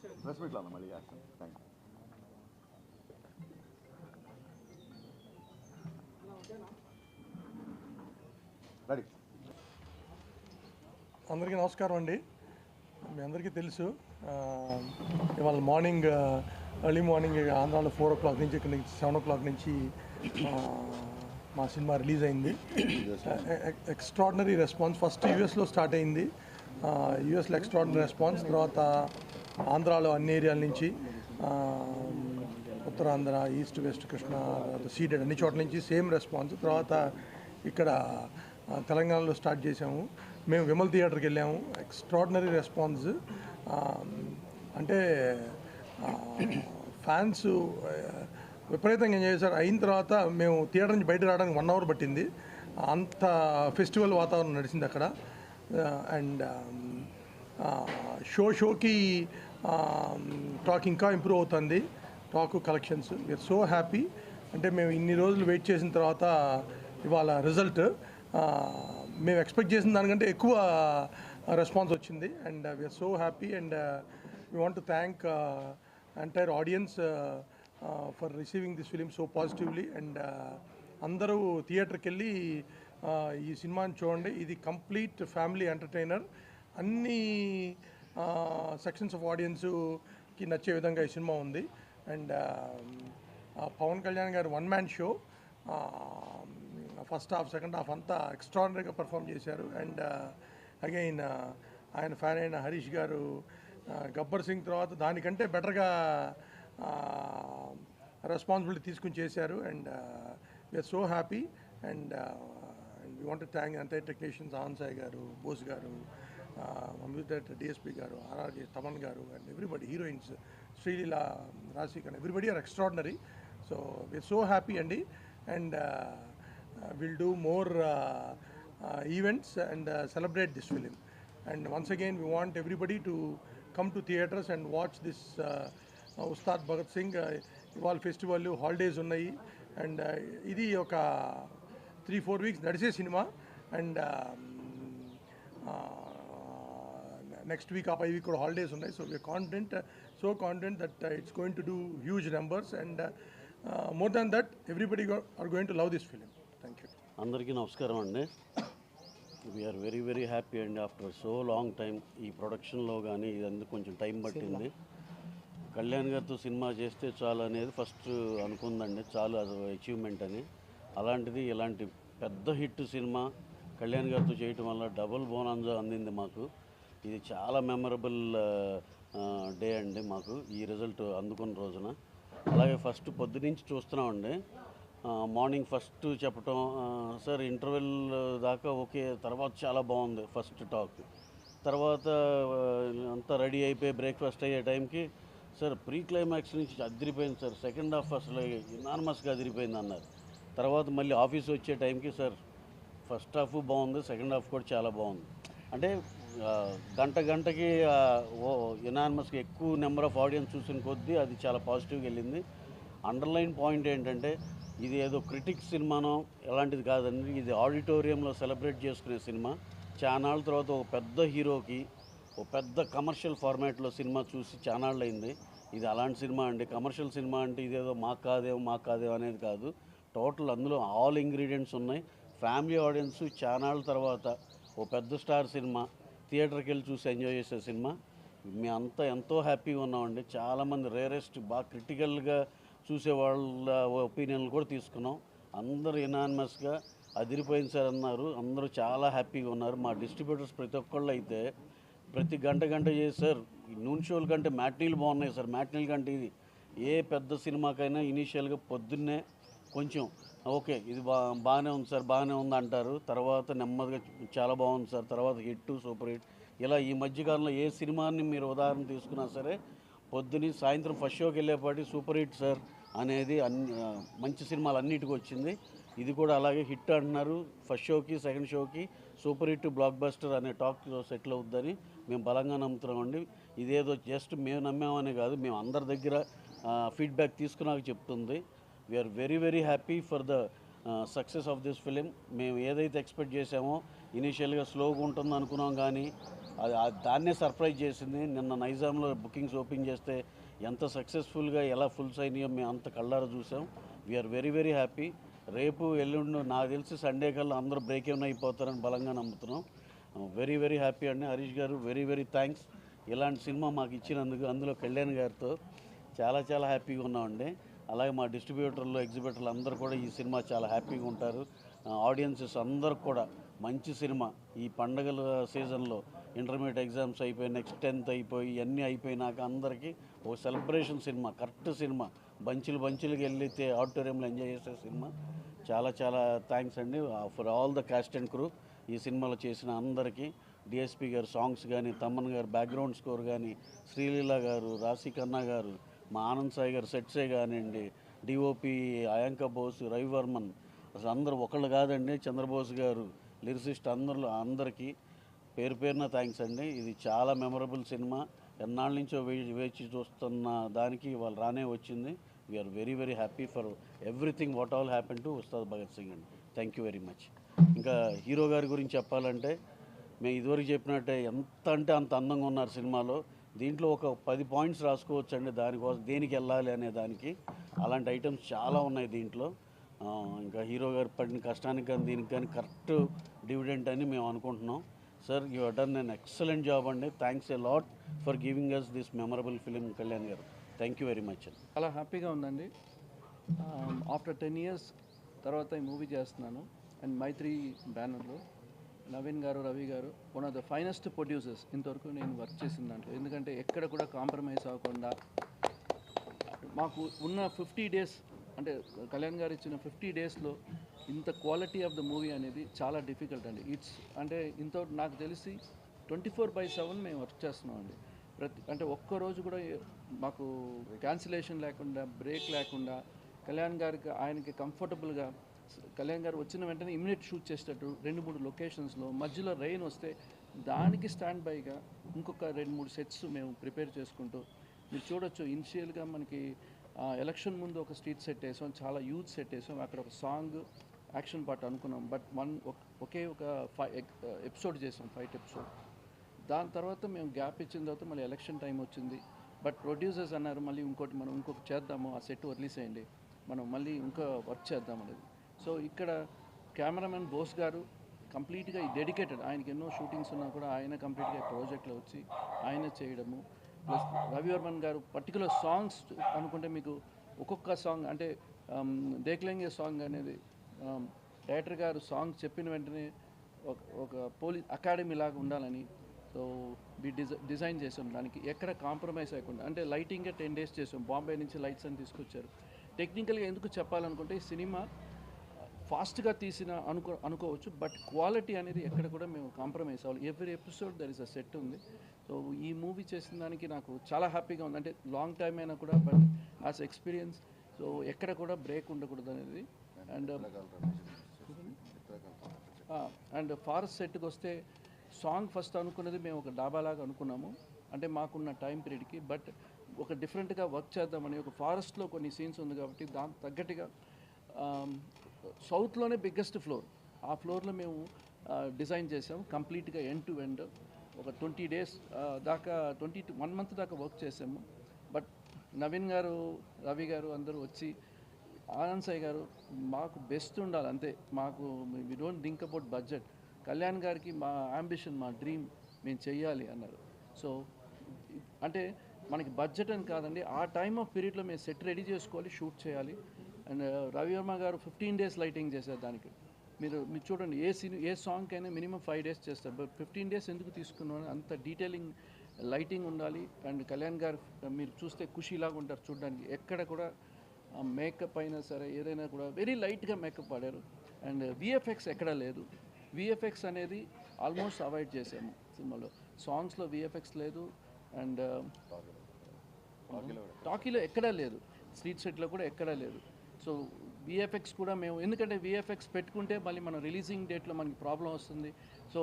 Press మీట్లో మళ్ళీ చేస్తాను. Thank you. రెడీ. అందరికీ నమస్కారం అండి. మీ అందరికీ తెలుసు ఇవాళ మార్నింగ్ ఎర్లీ మార్నింగ్ ఆంధ్రాలో 4 o'clock నుంచి ఇక్కడ నుంచి 7 o'clock నుంచి మా సినిమా రిలీజ్ అయింది. Extraordinary response. ఫస్ట్ యూఎస్లో స్టార్ట్ అయింది. యూఎస్లో ఎక్స్ట్రాడినరీ రెస్పాన్స్, తర్వాత ఆంధ్రాలో అన్ని ఏరియాల నుంచి, Uttarandhra, east west, Krishna, Ceded అన్ని చోట్ల నుంచి సేమ్ రెస్పాన్స్. తర్వాత ఇక్కడ తెలంగాణలో స్టార్ట్ చేసాము. మేము విమల్ థియేటర్కి వెళ్ళాము. Extraordinary response. అంటే ఫ్యాన్స్ విపరీతంగా ఎంజాయ్ చేశారు. అయిన తర్వాత మేము థియేటర్ నుంచి బయటకు రావడానికి 1 hour పట్టింది. అంత ఫెస్టివల్ వాతావరణం నడిచింది అక్కడ. అండ్ షోకి టాక్ ఇంకా ఇంప్రూవ్ అవుతుంది. Talk collections we're so happy. అంటే మేము ఇన్ని రోజులు వెయిట్ చేసిన తర్వాత ఇవాళ రిజల్ట్ మేము ఎక్స్పెక్ట్ చేసిన దానికంటే ఎక్కువ రెస్పాన్స్ వచ్చింది. And we're so happy. And we want to thank entire audience for receiving this film so positively. And అందరూ థియేటర్కి వెళ్ళి ఈ సినిమాని చూడండి. ఇది కంప్లీట్ ఫ్యామిలీ ఎంటర్టైనర్. అన్ని సెక్షన్స్ ఆఫ్ ఆడియన్స్కి నచ్చే విధంగా ఈ సినిమా ఉంది. అండ్ పవన్ కళ్యాణ్ గారు 1-man show. First half, second half అంతా ఎక్స్ట్రాడినరీగా పర్ఫామ్ చేశారు. అండ్ అగైన్ ఆయన ఫ్యాన్ అయిన హరీష్ గారు గబ్బర్ సింగ్ తర్వాత దానికంటే బెటర్గా రెస్పాన్సిబిలిటీ తీసుకుని చేశారు. And we're so happy. And we want to thank entire technicians, Anand Sai గారు, బోస్ గారు, అమృత డిఎస్పీ గారు, ఆర్ఆర్జే తమన్ గారు, అండ్ ఎవ్రీబడి, హీరోయిన్స్ శ్రీలీల, రాశిక్, and everybody are extraordinary. So we're so happy అండి. And we'll do more events and celebrate this film. And once again we want everybody to come to theatres and watch this Ustad Bhagat Singh ఇవాళ festival holidays ఉన్నాయి. And ఇది ఒక 3-4 weeks నడిచే cinema. And next week ఆ 5 week కూడా holidays ఉన్నాయి. So we're confident that it's going to do huge numbers. And more than that, everybody are going to love this film. Thank you. అందరికీ నమస్కారం అండి. We are very very happy అండి. After so long time ఈ ప్రొడక్షన్లో కానీ ఇదంతా కొంచెం time పట్టింది. కళ్యాణ్ గారితో సినిమా చేస్తే చాలు అనేది ఫస్ట్ అనుకుందండి, చాలు అది అచీవ్మెంట్ అని. అలాంటిది ఇలాంటి పెద్ద హిట్ సినిమా కళ్యాణ్ గారితో చేయటం వల్ల డబుల్ బోనాంజా అందింది మాకు. ఇది చాలా మెమరబుల్ డే అండి మాకు ఈ రిజల్ట్ అందుకున్న రోజున. అలాగే ఫస్ట్ పొద్దునుంచి చూస్తున్నామండి. మార్నింగ్ ఫస్ట్ చెప్పటం, సార్ ఇంటర్వెల్ దాకా ఓకే, తర్వాత చాలా బాగుంది ఫస్ట్ టాక్. తర్వాత అంతా రెడీ అయిపోయి బ్రేక్ఫాస్ట్ అయ్యే టైంకి సార్ ప్రీ క్లైమాక్స్ నుంచి అదిరిపోయింది సార్, సెకండ్ హాఫ్ అసలు ఎనార్మస్గా అదిరిపోయింది అన్నారు. తర్వాత మళ్ళీ ఆఫీస్ వచ్చే టైంకి సార్ ఫస్ట్ హాఫ్ బాగుంది, సెకండ్ హాఫ్ కూడా చాలా బాగుంది. అంటే గంటకి ఎనార్మస్గా ఎక్కువ నెంబర్ ఆఫ్ ఆడియన్స్ చూసిన కొద్దీ అది చాలా పాజిటివ్గా వెళ్ళింది. అండర్లైన్ పాయింట్ ఏంటంటే ఇది ఏదో క్రిటిక్స్ సినిమానో ఎలాంటిది కాదండి. ఇది ఆడిటోరియంలో సెలబ్రేట్ చేసుకునే సినిమా. చానాళ్ళ తర్వాత ఒక పెద్ద హీరోకి ఒక పెద్ద కమర్షియల్ ఫార్మాట్లో సినిమా చూసి చానాళ్ళు అయింది. ఇది అలాంటి సినిమా అండి. కమర్షియల్ సినిమా అంటే ఇదేదో మాకు కాదేమో అనేది కాదు. టోటల్ అందులో ఆల్ ఇంగ్రీడియంట్స్ ఉన్నాయి. ఫ్యామిలీ ఆడియన్స్ చానాళ్ళ తర్వాత ఓ పెద్ద స్టార్ సినిమా థియేటర్కి వెళ్ళి చూసి ఎంజాయ్ చేసే సినిమా. మేము అంతా ఎంతో హ్యాపీగా ఉన్నామండి. చాలామంది రేరెస్ట్ బాగా క్రిటికల్గా చూసే వాళ్ళ ఒపీనియన్లు కూడా తీసుకున్నాం. అందరూ ఎనానిమస్గా అదిరిపోయింది సార్ అన్నారు. అందరూ చాలా హ్యాపీగా ఉన్నారు. మా డిస్ట్రిబ్యూటర్స్ ప్రతి ఒక్కళ్ళు అయితే ప్రతి గంట చేసి సార్ నూన్ షోల కంటే మ్యాట్నీలు బాగున్నాయి సార్, మ్యాట్నీల కంటే ఇది ఏ పెద్ద సినిమాకైనా ఇనీషియల్గా పొద్దున్నే కొంచెం ఓకే ఇది బాగానే ఉంది సార్, బాగానే ఉంది అంటారు. తర్వాత నెమ్మదిగా చాలా బాగుంది సార్, తర్వాత హిట్, సూపర్ హిట్. ఇలా ఈ మధ్యకాలంలో ఏ సినిమాని మీరు ఉదాహరణ తీసుకున్నా సరే పొద్దుని సాయంత్రం ఫస్ట్ షోకి వెళ్ళేపాటి సూపర్ హిట్ సార్ అనేది మంచి సినిమాలు అన్నిటికీ వచ్చింది. ఇది కూడా అలాగే హిట్ అంటున్నారు. ఫస్ట్ షోకి సెకండ్ షోకి సూపర్ హిట్, బ్లాక్ బస్టర్ అనే టాక్ సెటిల్ అవుద్దని మేము బలంగా నమ్ముతున్నామండి. ఇదేదో జస్ట్ మేము నమ్మామనే కాదు, మేము అందరి దగ్గర ఫీడ్బ్యాక్ తీసుకున్నాక చెప్తుంది. We're very very happy for the success of this film. మేము ఏదైతే ఎక్స్పెక్ట్ చేసామో ఇనీషియల్గా స్లోగా ఉంటుంది అనుకున్నాం, కానీ దాన్నే సర్ప్రైజ్ చేసింది. నిన్న నైజాంలో బుకింగ్స్ ఓపెన్ చేస్తే ఎంత సక్సెస్ఫుల్గా ఎలా ఫుల్స్ అయినాయో మేము అంత కళ్ళారా చూసాం. We're very very happy. రేపు ఎల్లుండి నాకు తెలిసి సండే కల్లా అందరూ బ్రేక్ ఏమైనా అయిపోతారని బలంగా నమ్ముతున్నాం. వెరీ వెరీ హ్యాపీ అండి. హరీష్ గారు వెరీ వెరీ థ్యాంక్స్ ఇలాంటి సినిమా మాకు ఇచ్చినందుకు. అందులో కళ్యాణ్ గారితో చాలా చాలా హ్యాపీగా ఉన్నామండి. అలాగే మా డిస్ట్రిబ్యూటర్లు ఎగ్జిబిటర్లు అందరూ కూడా ఈ సినిమా చాలా హ్యాపీగా ఉంటారు. ఆడియన్సెస్ అందరూ కూడా మంచి సినిమా ఈ పండగల సీజన్లో ఇంటర్మీడియట్ ఎగ్జామ్స్ అయిపోయి నెక్స్ట్ 10th అయిపోయి ఇవన్నీ అయిపోయినాక అందరికీ ఒక సెలబ్రేషన్ సినిమా, కరెక్ట్ సినిమా, బంచులుగా వెళ్ళితే ఆడిటోరియంలో ఎంజాయ్ చేసే సినిమా. చాలా చాలా థ్యాంక్స్ అండి for all the cost and crew. ఈ సినిమాలో చేసిన అందరికీ డిఎస్పి గారు సాంగ్స్ కానీ, తమ్మన్ గారు బ్యాక్గ్రౌండ్ స్కోర్ కానీ, శ్రీలీల గారు, రాశి ఖన్నా గారు, మా ఆనంద్ సాయి గారు సెట్సే కానివ్వండి, డిఓపి అయాంక బోస్, రవివర్మన్, అసలు అందరూ ఒకళ్ళు కాదండి, చంద్రబోస్ గారు, లిరిసిస్ట్ అందరికీ పేరు పేరున థ్యాంక్స్ అండి. ఇది చాలా మెమరబుల్ సినిమా. ఎన్నాళ్ళ నుంచో వేచి చూస్తున్న దానికి వాళ్ళు రానే వచ్చింది. We're very very happy for everything what all happen to Ustaad Bhagat Singh అండి. Thank you very much. ఇంకా హీరో గారి గురించి చెప్పాలంటే మేము ఇదివరకు చెప్పినట్టే ఎంత అంటే అంత అందంగా ఉన్నారు సినిమాలో. దీంట్లో ఒక 10 పాయింట్స్ రాసుకోవచ్చు అండి దానికోసం, దేనికి వెళ్ళాలి అనే దానికి. అలాంటి ఐటమ్స్ చాలా ఉన్నాయి దీంట్లో. ఇంకా హీరో గారు పడిన కష్టానికి కానీ దీనికి కానీ కరెక్ట్ డివిడెంట్ అని మేము అనుకుంటున్నాం. Sir you have done an excellent job అండి. Thanks a lot for giving us this memorable film Kalyan గారు. థ్యాంక్ యూ వెరీ మచ్ అండి. చాలా హ్యాపీగా ఉందండి. ఆఫ్టర్ 10 years తర్వాత ఈ మూవీ చేస్తున్నాను. అండ్ మైత్రి బ్యానర్లో నవీన్ గారు, రవి గారు one of the finest producers ఇంతవరకు నేను వర్క్ చేసిన దాంట్లో. ఎందుకంటే ఎక్కడ కూడా కాంప్రమైజ్ అవ్వకుండా మాకు ఉన్న 50 days, అంటే కళ్యాణ్ గారు ఇచ్చిన 50 daysలో ఇంత క్వాలిటీ ఆఫ్ ద మూవీ అనేది చాలా డిఫికల్ట్ అండి. అంటే ఇంత నాకు తెలిసి 24/7 మేము వర్క్ చేస్తున్నాం అండి. అంటే ఒక్కరోజు కూడా మాకు క్యాన్సిలేషన్ లేకుండా, బ్రేక్ లేకుండా, కళ్యాణ్ గారికి ఆయనకి కంఫర్టబుల్గా, కళ్యాణ్ గారు వచ్చిన వెంటనే ఇమ్మీడియట్ షూట్ చేసేటట్టు 2-3 లొకేషన్స్లో మధ్యలో రెయిన్ వస్తే దానికి స్టాండ్ బైగా ఇంకొక 2-3 sets మేము ప్రిపేర్ చేసుకుంటూ, మీరు చూడొచ్చు ఇనిషియల్గా మనకి ఎలక్షన్ ముందు ఒక స్ట్రీట్ సెట్ వేసాం, చాలా యూత్ సెట్ వేసాం, అక్కడ ఒక సాంగ్ యాక్షన్ పార్ట్ అనుకున్నాం. బట్ ఒకే ఒక ఎపిసోడ్ చేసాం, ఫైట్ ఎపిసోడ్. దాని తర్వాత మేము గ్యాప్ ఇచ్చిన తర్వాత మళ్ళీ ఎలక్షన్ టైం వచ్చింది. బట్ ప్రొడ్యూసర్స్ అన్నారు మళ్ళీ మనం ఇంకొక చేద్దాము, ఆ సెట్ వదిలేసేయండి, మనం మళ్ళీ ఇంకా వర్క్ చేద్దాం అనేది. సో ఇక్కడ కెమెరామెన్ బోస్ గారు కంప్లీట్గా డెడికేటెడ్. ఆయనకి ఎన్నో షూటింగ్స్ ఉన్నా కూడా ఆయన కంప్లీట్గా ప్రాజెక్ట్లో వచ్చి ఆయన చేయడము. ప్లస్ రవివర్మన్ గారు పర్టికులర్ సాంగ్స్ అనుకుంటే మీకు ఒక్కొక్క సాంగ్, అంటే దేఖ్లేంగే సాంగ్ అనేది డైరెక్టర్ గారు సాంగ్ చెప్పిన వెంటనే ఒక పోలీస్ అకాడమీ లాగా ఉండాలని సో డిజైన్ చేసాం. దానికి ఎక్కడ కాంప్రమైజ్ అయ్యకుండా, అంటే లైటింగే 10 days చేసాం. బాంబే నుంచి లైట్స్ అని తీసుకొచ్చారు. టెక్నికల్గా ఎందుకు చెప్పాలనుకుంటే ఈ సినిమా ఫాస్ట్గా తీసిన అనుకోవచ్చు, బట్ క్వాలిటీ అనేది ఎక్కడ కూడా మేము కాంప్రమైజ్ అవ్వాలి. Every episode there is a set ఉంది. సో ఈ మూవీ చేసిన దానికి నాకు చాలా హ్యాపీగా ఉంది. అంటే లాంగ్ టైం అయినా కూడా, బట్ యాజ్ ఎక్స్పీరియన్స్ సో ఎక్కడ కూడా బ్రేక్ ఉండకూడదు అనేది. అండ్ ఫారెస్ట్ సెట్కి వస్తే సాంగ్ ఫస్ట్ అనుకున్నది మేము ఒక డాబాలాగా అనుకున్నాము, అంటే మాకున్న టైం పీరియడ్కి. బట్ ఒక డిఫరెంట్గా వర్క్ చేద్దామని, ఒక ఫారెస్ట్లో కొన్ని సీన్స్ ఉంది కాబట్టి దానికి తగ్గట్టుగా సౌత్లోనే బిగ్గెస్ట్ ఫ్లోర్, ఆ ఫ్లోర్లో మేము డిజైన్ చేసాము కంప్లీట్గా ఎండ్ టు ఎండ్. ఒక 20 days దాకా 1 month దాకా వర్క్ చేసాము. బట్ నవీన్ గారు, రవి గారు అందరూ వచ్చి, ఆనంద్ సాయి గారు మాకు బెస్ట్ ఉండాలి అంతే, మాకు we don't think about budget, Kalyan గారికి మా అంబిషన్, మా డ్రీమ్ మేము చెయ్యాలి అన్నారు. సో అంటే మనకి బడ్జెట్ అని కాదండి, ఆ టైమ్ ఆఫ్ పీరియడ్లో మేము సెట్ రెడీ చేసుకోవాలి, షూట్ చేయాలి. అండ్ రవివర్మ గారు 15 days లైటింగ్ చేశారు దానికి. మీరు చూడండి, ఏ సాంగ్ అయినా మినిమం 5 days చేస్తారు, బట్ 15 days ఎందుకు తీసుకున్నాను, అంత డీటెయిలింగ్ లైటింగ్ ఉండాలి. అండ్ కళ్యాణ్ గారు మీరు చూస్తే ఖుషీలాగా ఉంటారు చూడడానికి. ఎక్కడ కూడా మేకప్ అయినా సరే ఏదైనా కూడా వెరీ లైట్గా మేకప్ వాడారు. అండ్ విఎఫ్ఎక్స్ ఎక్కడా లేదు. విఎఫ్ఎక్స్ అనేది ఆల్మోస్ట్ అవాయిడ్ చేసాము సినిమాలో. సాంగ్స్లో విఎఫ్ఎక్స్ లేదు, అండ్ టాకీలో ఎక్కడా లేదు, స్ట్రీట్ సెట్లో కూడా ఎక్కడా లేదు. సో విఎఫ్ఎక్స్ కూడా మేము, ఎందుకంటే విఎఫ్ఎక్స్ పెట్టుకుంటే మళ్ళీ మన రిలీజింగ్ డేట్లో మనకి ప్రాబ్లం వస్తుంది. సో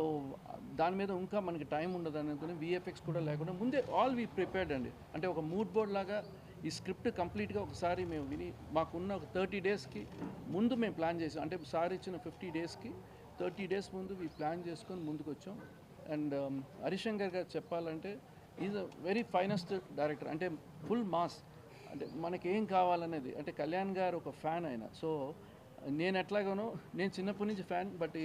దాని మీద ఇంకా మనకి టైం ఉండదు అనుకుని విఎఫ్ఎక్స్ కూడా లేకుండా ముందే ఆల్ వీ ప్రిపేర్డ్ అండి. అంటే ఒక మూడ్ బోర్డ్ లాగా ఈ స్క్రిప్ట్ కంప్లీట్గా ఒకసారి మేము విని, మాకున్న ఒక 30 daysకి ముందు మేము ప్లాన్ చేసాం. అంటే సార్ ఇచ్చిన 50 daysకి 30 days ముందు ప్లాన్ చేసుకొని ముందుకు వచ్చాం. అండ్ హరిశంకర్ గారు చెప్పాలంటే is a very finest director. అంటే ఫుల్ మాస్, అంటే మనకేం కావాలనేది. అంటే కళ్యాణ్ గారు ఒక ఫ్యాన్ ఆయన. సో నేను ఎట్లాగానో, నేను చిన్నప్పటి నుంచి ఫ్యాన్, బట్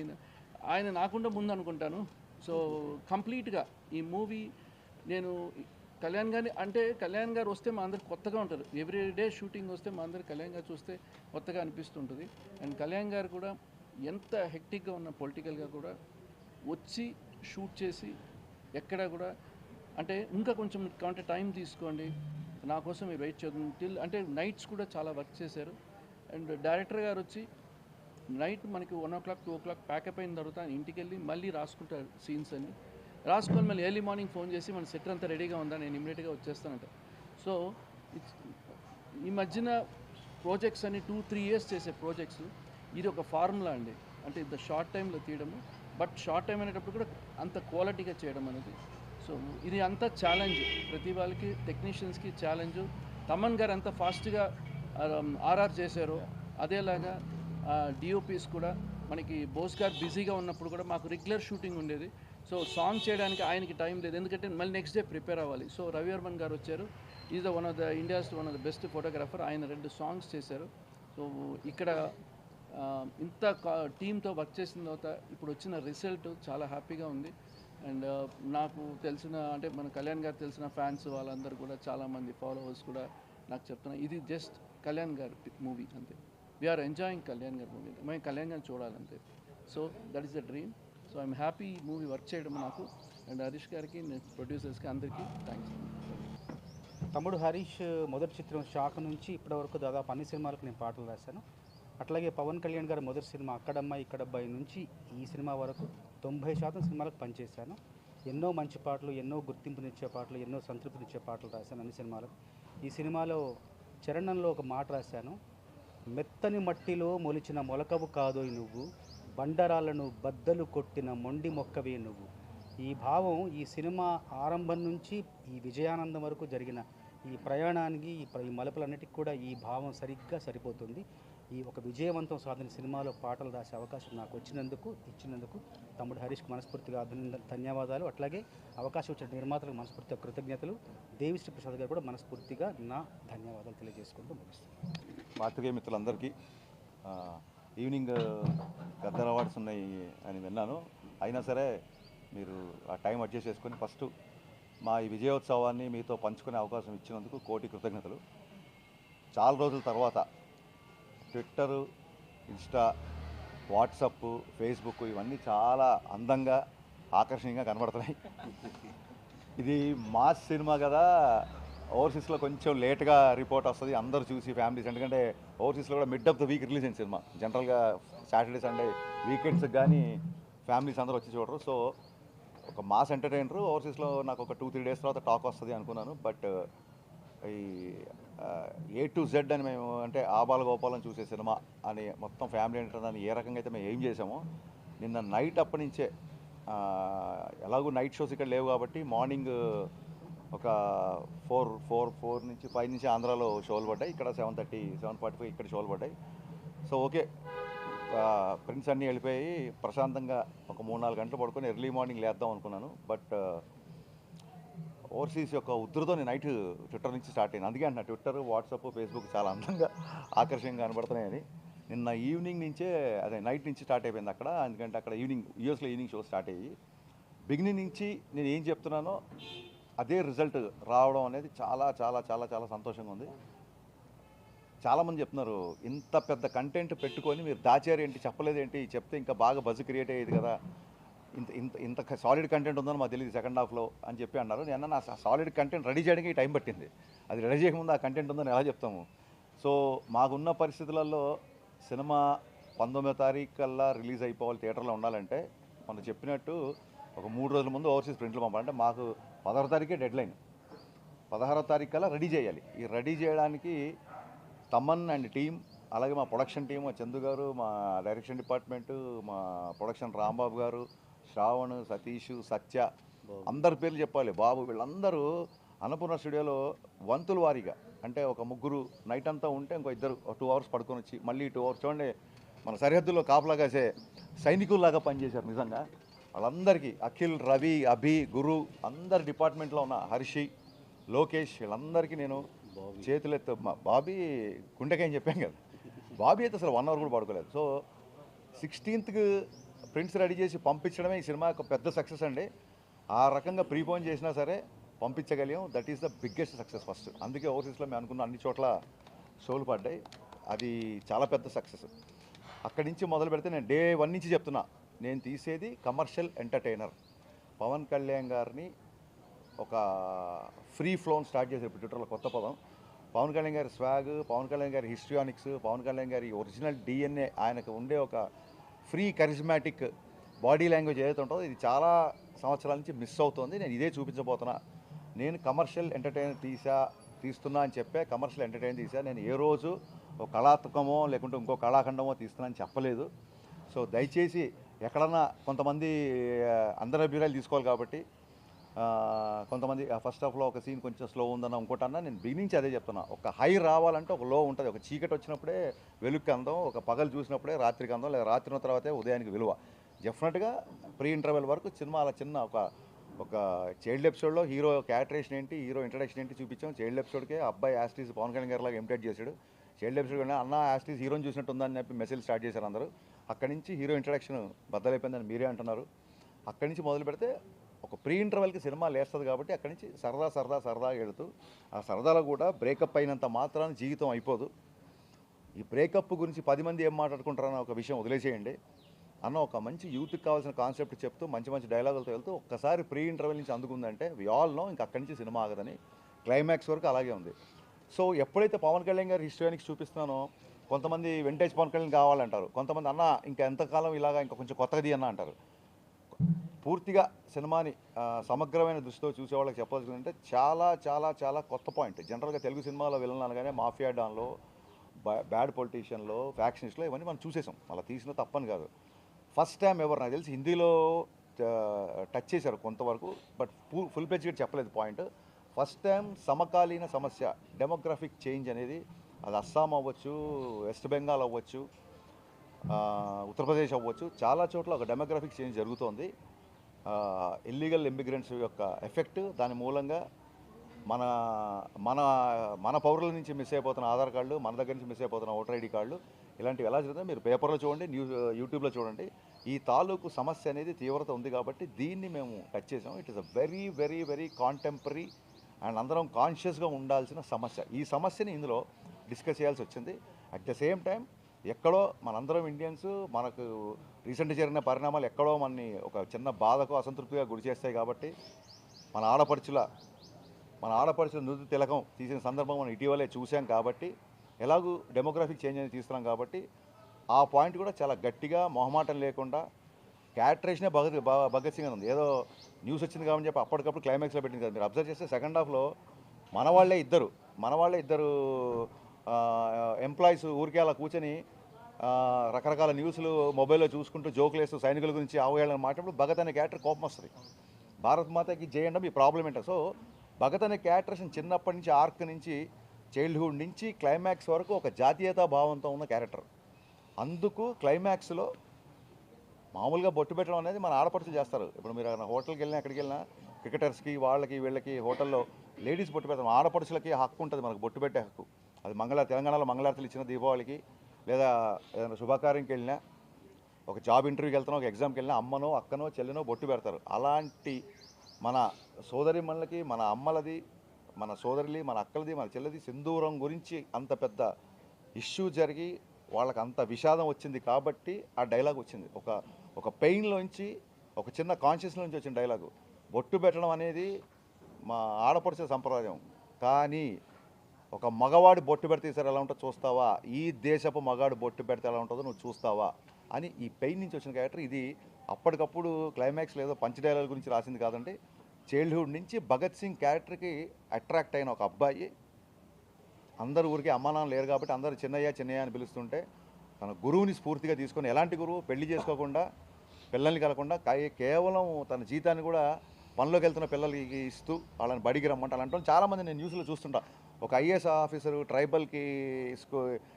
ఆయన నాకుండా ముందు అనుకుంటాను. సో కంప్లీట్గా ఈ మూవీ నేను కళ్యాణ్ గారిని, అంటే కళ్యాణ్ గారు వస్తే మా అందరికి కొత్తగా ఉంటారు. ఎవ్రీ డే షూటింగ్ వస్తే మా అందరికి కళ్యాణ్ గారు చూస్తే కొత్తగా అనిపిస్తుంటుంది. అండ్ కళ్యాణ్ గారు కూడా ఎంత హెక్టిక్గా ఉన్న పొలిటికల్గా కూడా వచ్చి షూట్ చేసి ఎక్కడ కూడా అంటే ఇంకా కొంచెం కాంటే టైం తీసుకోండి, నా కోసం మీరు వెయిట్ చేద్దాం టిల్, అంటే నైట్స్ కూడా చాలా వర్క్ చేశారు. అండ్ డైరెక్టర్ గారు వచ్చి నైట్ మనకి 1 o'clock 2 o'clock ప్యాకప్ అయిన తర్వాత ఆయన ఇంటికి వెళ్ళి మళ్ళీ రాసుకుంటారు సీన్స్ అన్ని. రాసుకొని మళ్ళీ ఎర్లీ మార్నింగ్ ఫోన్ చేసి మన సెట్ అంతా రెడీగా ఉందా, నేను ఇమీడియట్గా వచ్చేస్తానంట. సో ఈ మధ్యన ప్రాజెక్ట్స్ అన్ని 2-3 years చేసే ప్రాజెక్ట్స్, ఇది ఒక ఫార్ములా అండి. అంటే ఇంత షార్ట్ టైంలో తీయడము, బట్ షార్ట్ టైం అనేటప్పుడు కూడా అంత క్వాలిటీగా చేయడం అనేది. సో ఇది అంతా ఛాలెంజ్, ప్రతి వాళ్ళకి టెక్నీషియన్స్కి ఛాలెంజ్. తమన్ గారు అంత ఫాస్ట్గా ఆర్ఆర్ చేశారు, అదేలాగా డిఓపీస్ కూడా మనకి బోస్ గారు బిజీగా ఉన్నప్పుడు కూడా మాకు రెగ్యులర్ షూటింగ్ ఉండేది. సో సాంగ్ చేయడానికి ఆయనకి టైం లేదు, ఎందుకంటే మళ్ళీ నెక్స్ట్ డే ప్రిపేర్ అవ్వాలి. సో రవివర్మన్ గారు వచ్చారు, is the one of the India's one of the best photographer. ఆయన 2 songs చేశారు. సో ఇక్కడ ఇంత టీంతో వర్క్ చేసిన తర్వాత ఇప్పుడు వచ్చిన రిజల్ట్ చాలా హ్యాపీగా ఉంది. అండ్ నాకు తెలిసిన, అంటే మన కళ్యాణ్ గారు తెలిసిన ఫ్యాన్స్ వాళ్ళందరూ కూడా చాలామంది ఫాలోవర్స్ కూడా నాకు చెప్తున్నారు, ఇది జస్ట్ కళ్యాణ్ గారి మూవీ అంతే. వీఆర్ ఎంజాయింగ్ కళ్యాణ్ గారి మూవీ, మేము కళ్యాణ్ గారిని చూడాలంతే. So that is the dream. So I'm happy ఈ మూవీ వర్క్ చేయడం నాకు. అండ్ హరీష్ గారికి, ప్రొడ్యూసర్స్కి అందరికీ థ్యాంక్స్. తమ్ముడు హరీష్ మొదటి చిత్రం షాక్ నుంచి ఇప్పటివరకు దాదాపు అన్ని సినిమాలకు నేను పాటలు రాశాను. అట్లాగే పవన్ కళ్యాణ్ గారి మొదటి సినిమా అక్కడమ్మాయి ఇక్కడబ్బాయి నుంచి ఈ సినిమా వరకు 90% సినిమాలకు పనిచేశాను. ఎన్నో మంచి పాటలు, ఎన్నో గుర్తింపునిచ్చే పాటలు, ఎన్నో సంతృప్తినిచ్చే పాటలు రాశాను అన్ని సినిమాలకు. ఈ సినిమాలో చరణంలో ఒక మాట రాశాను, మెత్తని మట్టిలో మొలిచిన మొలకవు కాదోయ్ నువ్వు, బండరాలను బద్దలు కొట్టిన మొండి మొక్కవే నువ్వు. ఈ భావం ఈ సినిమా ఆరంభం నుంచి ఈ విజయానందం వరకు జరిగిన ఈ ప్రయాణానికి, ఈ మలుపులన్నిటికీ కూడా ఈ భావం సరిగ్గా సరిపోతుంది. ఈ ఒక విజయవంతం సాధించిన సినిమాలో పాటలు రాసే అవకాశం నాకు ఇచ్చినందుకు తమ్ముడు హరీష్కి మనస్ఫూర్తిగా ధన్యవాదాలు. అట్లాగే అవకాశం ఇచ్చిన నిర్మాతలకు మనస్ఫూర్తిగా కృతజ్ఞతలు. దేవిశ్రీ ప్రసాద్ గారు కూడా మనస్ఫూర్తిగా నా ధన్యవాదాలు తెలియజేసుకుంటూ ముగిస్తాను. పాత్రికేయ మిత్రులందరికీ ఈవినింగ్ గద్దర్ అవార్డ్స్ ఉన్నాయి అని విన్నాను. అయినా సరే మీరు ఆ టైం అడ్జస్ట్ చేసుకొని ఫస్ట్ మా ఈ విజయోత్సవాన్ని మీతో పంచుకునే అవకాశం ఇచ్చినందుకు కోటి కృతజ్ఞతలు. చాలా రోజుల తర్వాత ట్విట్టరు, ఇన్స్టా, వాట్సప్, ఫేస్బుక్ ఇవన్నీ చాలా అందంగా ఆకర్షణీయంగా కనబడుతున్నాయి. ఇది మాస్ సినిమా కదా, ఓవర్సీస్లో కొంచెం లేట్గా రిపోర్ట్ వస్తుంది, అందరూ చూసి ఫ్యామిలీస్, ఎందుకంటే ఓవర్సీస్లో కూడా mid of the week release అయిన సినిమా. జనరల్గా సాటర్డే సండే వీకెండ్స్కి కానీ ఫ్యామిలీస్ అందరూ వచ్చి చూడరు. సో ఒక మాస్ ఎంటర్టైనరు ఓవర్సీస్లో నాకు ఒక 2-3 days తర్వాత టాక్ వస్తుంది అనుకున్నాను. బట్ ఈ A to Z అని మేము, అంటే ఆబాల గోపాలం చూసే సినిమా అని మొత్తం ఫ్యామిలీ ఎంటర్టైనర్ ఏ రకంగా అయితే మేము ఏం చేసామో, నిన్న నైట్ అప్పటి నుంచే ఎలాగో నైట్ షోస్ ఇక్కడ లేవు కాబట్టి మార్నింగ్ ఒక 4 నుంచి 5 నుంచి ఆంధ్రాలో షోలు పడ్డాయి, ఇక్కడ 7:30 7:45 ఇక్కడ షోలు పడ్డాయి. సో ఓకే, ప్రిన్స్ అన్నీ వెళ్ళిపోయి ప్రశాంతంగా ఒక 3-4 గంటలు పడుకొని ఎర్లీ మార్నింగ్ లేద్దాం అనుకున్నాను. బట్ ఓవర్సీస్ యొక్క ఉధృతో నైట్ ట్విట్టర్ నుంచి స్టార్ట్ అయింది. అందుకే అంటున్నా, ట్విట్టర్, వాట్సాప్, ఫేస్బుక్ చాలా అందంగా ఆకర్షణీయంగా కనబడుతున్నాయని. నిన్న ఈవినింగ్ నుంచే, అదే నైట్ నుంచి స్టార్ట్ అయిపోయింది అక్కడ. ఎందుకంటే అక్కడ యూఎస్లో ఈవినింగ్ షో స్టార్ట్ అయ్యి బిగినింగ్ నుంచి నేను ఏం చెప్తున్నానో అదే రిజల్ట్ రావడం అనేది చాలా చాలా చాలా చాలా సంతోషంగా ఉంది. చాలామంది చెప్తున్నారు, ఇంత పెద్ద కంటెంట్ పెట్టుకొని మీరు దాచారేంటి, చెప్పలేదేంటి, చెప్తే ఇంకా బాగా బజ్ క్రియేట్ అయ్యేది కదా, ఇంత ఇంత ఇంత సాలిడ్ కంటెంట్ ఉందని మాకు తెలియదు సెకండ్ హాఫ్లో అని చెప్పి అన్నారు. నేను నా సాలిడ్ కంటెంట్ రెడీ చేయడానికి టైం పట్టింది. అది రెడీ చేయకముందు ఆ కంటెంట్ ఉందని ఎలా చెప్తాము. సో మాకున్న పరిస్థితులలో సినిమా 19వ తారీఖు కల్లా రిలీజ్ అయిపోవాలి, థియేటర్లో ఉండాలంటే మనం చెప్పినట్టు ఒక 3 రోజుల ముందు ఓవర్సీస్ ప్రింట్లు పంపాలంటే మాకు 16వ తారీఖే డెడ్ లైన్. 16వ తారీఖు కల్లా రెడీ చేయాలి. ఈ రెడీ చేయడానికి తమన్ అండ్ టీం, అలాగే మా ప్రొడక్షన్ టీము, చందు గారు, మా డైరెక్షన్ డిపార్ట్మెంటు, మా ప్రొడక్షన్ రాంబాబు గారు, శ్రావణ్, సతీష్, సత్య, అందరి పేర్లు చెప్పాలి, బాబు, వీళ్ళందరూ అన్నపూర్ణ స్టూడియోలో వంతుల వారీగా, అంటే ఒక 3 నైట్ అంతా ఉంటే ఇంకో 2 2 hours పడుకొని వచ్చి మళ్ళీ 2 hours చూడండి, మన సరిహద్దుల్లో కాపలా కాసే సైనికుల్లాగా పనిచేశారు. నిజంగా వాళ్ళందరికీ అఖిల్, రవి, అభి, గురు, అందరి డిపార్ట్మెంట్లో ఉన్న హర్షి, లోకేష్, వీళ్ళందరికీ నేను చేతులెత్తు బాబీ గుండెకాయని చెప్పాం కదా, బాబీ అయితే అసలు 1 అవర్ కూడా పడుకోలేదు. సో 16th ప్రింట్స్ రెడీ చేసి పంపించడమే ఈ సినిమా ఒక పెద్ద సక్సెస్ అండి. ఆ రకంగా ప్రీపోన్ చేసినా సరే పంపించగలిగాం. That is the biggest success first. అందుకే ఓవర్సీస్లో మేము అనుకున్న అన్ని చోట్ల షోలు పడ్డాయి. అది చాలా పెద్ద సక్సెస్. అక్కడి నుంచి మొదలు పెడితే నేను డే 1 నుంచి చెప్తున్నా, నేను తీసేది కమర్షియల్ ఎంటర్టైనర్. పవన్ కళ్యాణ్ గారిని ఒక ఫ్రీ ఫ్లోన్ స్టార్ట్ చేశారు ఇప్పుడు ట్విట్టర్లో, కొత్త పదం. పవన్ కళ్యాణ్ గారి స్వాగ్, పవన్ కళ్యాణ్ గారి హిస్ట్రియానిక్స్, పవన్ కళ్యాణ్ గారి ఒరిజినల్ డిఎన్ఏ, ఆయనకు ఉండే ఒక ఫ్రీ కరిజ్మాటిక్ బాడీ లాంగ్వేజ్ ఏదైతే ఉంటుందో ఇది చాలా సంవత్సరాల నుంచి మిస్ అవుతుంది. నేను ఇదే చూపించబోతున్నా. నేను కమర్షియల్ ఎంటర్టైనర్ తీస్తున్నా అని చెప్పే కమర్షియల్ ఎంటర్టైనర్ తీసా. నేను ఏ రోజు ఒక కళాత్మకమో లేకుంటే ఇంకో కళాఖండమో తీస్తున్నా అని చెప్పలేదు. సో దయచేసి ఎక్కడన్నా కొంతమంది అందరి అభిప్రాయాలు తీసుకోవాలి కాబట్టి కొంతమంది ఫస్ట్ హాఫ్లో ఒక సీన్ కొంచెం స్లో ఉందన్న ఇంకోటన్నా, నేను బిగినించి అదే చెప్తున్నా. ఒక హై రావాలంటే ఒక లో ఉంటుంది. ఒక చీకటి వచ్చినప్పుడే వెలుగుకి అందం, ఒక పగలు చూసినప్పుడే రాత్రికి అందం, లేదా రాత్రి తర్వాతే ఉదయానికి విలువ. డెఫినెట్గా ప్రీ ఇంటర్వెల్ వరకు సినిమా అలా చిన్న ఒక చైల్డ్ ఎపిసోడ్లో హీరో క్యారెక్టరేషన్ ఏంటి, హీరో ఇంట్రడక్షన్ ఏంటి చూపించాం. చైల్డ్ ఎపిసోడ్కే అబ్బాయి యాస్టీస్ పవన్ కళ్యాణ్ గారి లాగా ఇమిటేట్ చేశాడు. చైల్డ్ ఎపిసోడ్ కానీ అన్న యాస్టీస్ హీరోని చూసినట్టు ఉందని చెప్పి మెసేజ్ స్టార్ట్ చేశారు అందరూ. అక్కడి నుంచి హీరో ఇంట్రడక్షన్ బద్దలైపోయిందని మీరే అంటున్నారు. అక్కడి నుంచి మొదలు పెడితే ఒక ప్రీ ఇంటర్వెల్కి సినిమా లేస్తుంది కాబట్టి అక్కడి నుంచి సరదా వెళుతూ ఆ సరదాలో కూడా బ్రేకప్ అయినంత మాత్రాన జీవితం అయిపోదు. ఈ బ్రేకప్ గురించి 10 మంది ఏం మాట్లాడుకుంటారన్న ఒక విషయం వదిలేసేయండి అన్న. ఒక మంచి యూత్కి కావాల్సిన కాన్సెప్ట్ చెప్తూ మంచి డైలాగులతో వెళ్తూ ఒక్కసారి ప్రీ ఇంటర్వెల్ నుంచి అందుకుందంటే వి ఆల్ నో ఇంక అక్కడి నుంచి సినిమా ఆగదని. క్లైమాక్స్ వరకు అలాగే ఉంది. సో ఎప్పుడైతే పవన్ కళ్యాణ్ గారి హిస్టరీకి చూపిస్తున్నానో కొంతమంది వెంటేజ్ పవన్ కళ్యాణ్ కావాలంటారు, కొంతమంది అన్న ఇంకా ఎంతకాలం ఇలాగా ఇంకా కొంచెం కొత్తది అన్న అంటారు. పూర్తిగా సినిమాని సమగ్రమైన దృష్టితో చూసేవాళ్ళకి చెప్పాల్సిందంటే చాలా కొత్త పాయింట్. జనరల్గా తెలుగు సినిమాలో విలన్ అనగానే మాఫియా డాన్లో, బ్యాడ్ పొలిటీషియన్లో, ఫ్యాక్షనిస్ట్లో ఇవన్నీ మనం చూసేసాం. అలా తీసిన తప్పని కాదు. ఫస్ట్ టైం ఎవరు నాకు తెలిసి హిందీలో టచ్ చేశారు కొంతవరకు, బట్ ఫుల్ ప్లెజ్గా చెప్పలేదు పాయింట్. ఫస్ట్ టైం సమకాలీన సమస్య డెమోగ్రఫిక్ చేంజ్ అనేది, అది అస్సాం అవ్వచ్చు, వెస్ట్ బెంగాల్ అవ్వచ్చు, ఉత్తరప్రదేశ్ అవ్వచ్చు, చాలా చోట్ల ఒక డెమోగ్రఫిక్ చేంజ్ జరుగుతోంది. ఇల్లీగల్ ఇమిగ్రెంట్స్ యొక్క ఎఫెక్ట్, దాని మూలంగా మన మన మన పౌరుల నుంచి మిస్ అయిపోతున్న ఆధార్ కార్డులు, మన దగ్గర నుంచి మిస్ అయిపోతున్న ఓటర్ ఐడి కార్డులు, ఇలాంటివి ఎలా జరుగుతుందో మీరు పేపర్లో చూడండి, యూట్యూబ్లో చూడండి. ఈ తాలూకు సమస్య అనేది తీవ్రత ఉంది కాబట్టి దీన్ని మేము టచ్ చేసాం. It is a very contemporary and అందరం కాన్షియస్గా ఉండాల్సిన సమస్య. ఈ సమస్యని ఇందులో డిస్కస్ చేయాల్సి వచ్చింది. అట్ ద సేమ్ టైం ఎక్కడో మనందరం ఇండియన్స్, మనకు రీసెంట్గా జరిగిన పరిణామాలు ఎక్కడో మనని ఒక చిన్న బాధకు, అసంతృప్తిగా గురి చేస్తాయి కాబట్టి మన ఆడపడుచుల నుదుటి తిలకం తీసిన సందర్భం మనం ఇటీవలే చూసాం కాబట్టి, ఎలాగూ డెమోగ్రఫిక్ చేంజ్ అనేది తీస్తున్నాం కాబట్టి ఆ పాయింట్ కూడా చాలా గట్టిగా మొహమాటం లేకుండా క్యారెక్టరేషనే భగత్ సింగ్ అని ఉంది. ఏదో న్యూస్ వచ్చింది కాబట్టి చెప్పి అప్పటికప్పుడు క్లైమాక్స్లో పెట్టింది కదా. మీరు అబ్జర్వ్ చేస్తే సెకండ్ హాఫ్లో మన వాళ్ళే ఇద్దరు ఎంప్లాయీస్ ఊరికే అలా కూర్చొని రకరకాల న్యూస్లు మొబైల్లో చూసుకుంటూ జోకులు వేస్తూ సైనికుల గురించి ఆవేయాలని మాట్లాడినప్పుడు భగత్ అనే క్యారెక్టర్ కోపం వస్తుంది. భారత్ మాతకి జై అనడం ఈ ప్రాబ్లం ఏంటో. సో భగత్ అనే క్యారెక్టర్స్ని చిన్నప్పటి నుంచి ఆర్క్ నుంచి చైల్డ్హుడ్ నుంచి క్లైమాక్స్ వరకు ఒక జాతీయతా భావంతో ఉన్న క్యారెక్టర్. అందుకు క్లైమాక్స్లో మామూలుగా బొట్టు పెట్టడం అనేది మన ఆడపడుచులు చేస్తారు. ఇప్పుడు మీరు హోటల్కి వెళ్ళినా ఎక్కడికి వెళ్ళినా క్రికెటర్స్కి వీళ్ళకి హోటల్లో లేడీస్ బొట్టు పెడతాం. ఆడపడుచులకి హక్కు ఉంటుంది మనకు బొట్టు పెట్టే హక్కు. అది తెలంగాణలో మంగళారతులు ఇచ్చిన దీపావళికి, లేదా ఏదైనా శుభకార్యంకి వెళ్ళినా, ఒక జాబ్ ఇంటర్వ్యూకి వెళ్తున్నా, ఒక ఎగ్జామ్కి వెళ్ళినా అమ్మనో అక్కనో చెల్లెనో బొట్టు పెడతారు. అలాంటి మన సోదరిమణులకి, మన అమ్మలది, మన సోదరులి, మన అక్కలది, మన చెల్లెది సింధూరం గురించి అంత పెద్ద ఇష్యూ జరిగి వాళ్ళకి అంత విషాదం వచ్చింది కాబట్టి ఆ డైలాగ్ వచ్చింది. ఒక పెయిన్లోంచి, ఒక చిన్న కాన్షియస్ నుంచి వచ్చిన డైలాగు. బొట్టు పెట్టడం అనేది మా ఆడపడుచుల సంప్రదాయం. కానీ ఒక మగవాడి బొట్టు పెడితే సరే ఎలా ఉంటుందో చూస్తావా, ఈ దేశపు మగాడు బొట్టు పెడితే ఎలా ఉంటుందో నువ్వు చూస్తావా అని ఈ పెయిన్ నుంచి వచ్చిన క్యారెక్టర్ ఇది. అప్పటికప్పుడు క్లైమాక్స్ లేదో పంచ్ డైలాగ్ గురించి రాసింది కాదండి. చైల్డ్హుడ్ నుంచి భగత్ సింగ్ క్యారెక్టర్కి అట్రాక్ట్ అయిన ఒక అబ్బాయి, అందరూ ఊరికే అమ్మా నాన్న లేరు కాబట్టి అందరూ చిన్నయ్య అని పిలుస్తుంటే తన గురువుని స్ఫూర్తిగా తీసుకొని, ఎలాంటి గురువు, పెళ్లి చేసుకోకుండా, పిల్లల్ని కలకుండా కేవలం తన జీతాన్ని కూడా పనిలోకి వెళ్తున్న పిల్లలకి ఇస్తూ వాళ్ళని బడికి రమ్మంటే అలాంటి చాలామంది నేను న్యూస్లో చూస్తుంటా. ఒక ఐఏఎస్ ఆఫీసరు ట్రైబల్కి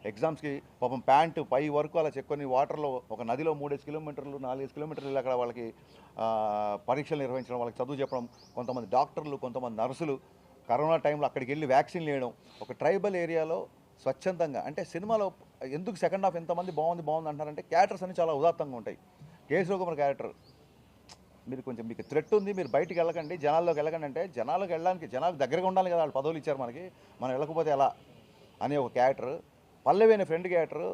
ఎగ్జామ్స్కి పాపం ప్యాంటు పై వరకు అలా చెక్కొని వాటర్లో ఒక నదిలో 3 కిలోమీటర్లు 4 కిలోమీటర్లు అక్కడ వాళ్ళకి పరీక్షలు నిర్వహించడం, వాళ్ళకి చదువు చెప్పడం, కొంతమంది డాక్టర్లు, కొంతమంది నర్సులు కరోనా టైంలో అక్కడికి వెళ్ళి వ్యాక్సిన్లు వేయడం, ఒక ట్రైబల్ ఏరియాలో స్వచ్ఛందంగా. అంటే సినిమాలో ఎందుకు సెకండ్ హాఫ్ ఎంతమంది బాగుంది అంటారంటే క్యారెక్టర్స్ అన్ని చాలా ఉదాత్తంగా ఉంటాయి. కేశవ కుమార్ క్యారెక్టర్ మీరు కొంచెం మీకు థ్రెట్ ఉంది, మీరు బయటికి వెళ్ళకండి, జనాల్లోకి వెళ్ళకండి అంటే జనాలకు వెళ్ళడానికి జనాలకు దగ్గరగా ఉండాలి కదా, వాళ్ళు పదవులు ఇచ్చారు మనకి, మనం వెళ్ళకపోతే ఎలా అనే ఒక క్యారెక్టర్. పల్లవి అనే ఫ్రెండ్ క్యారెక్టర్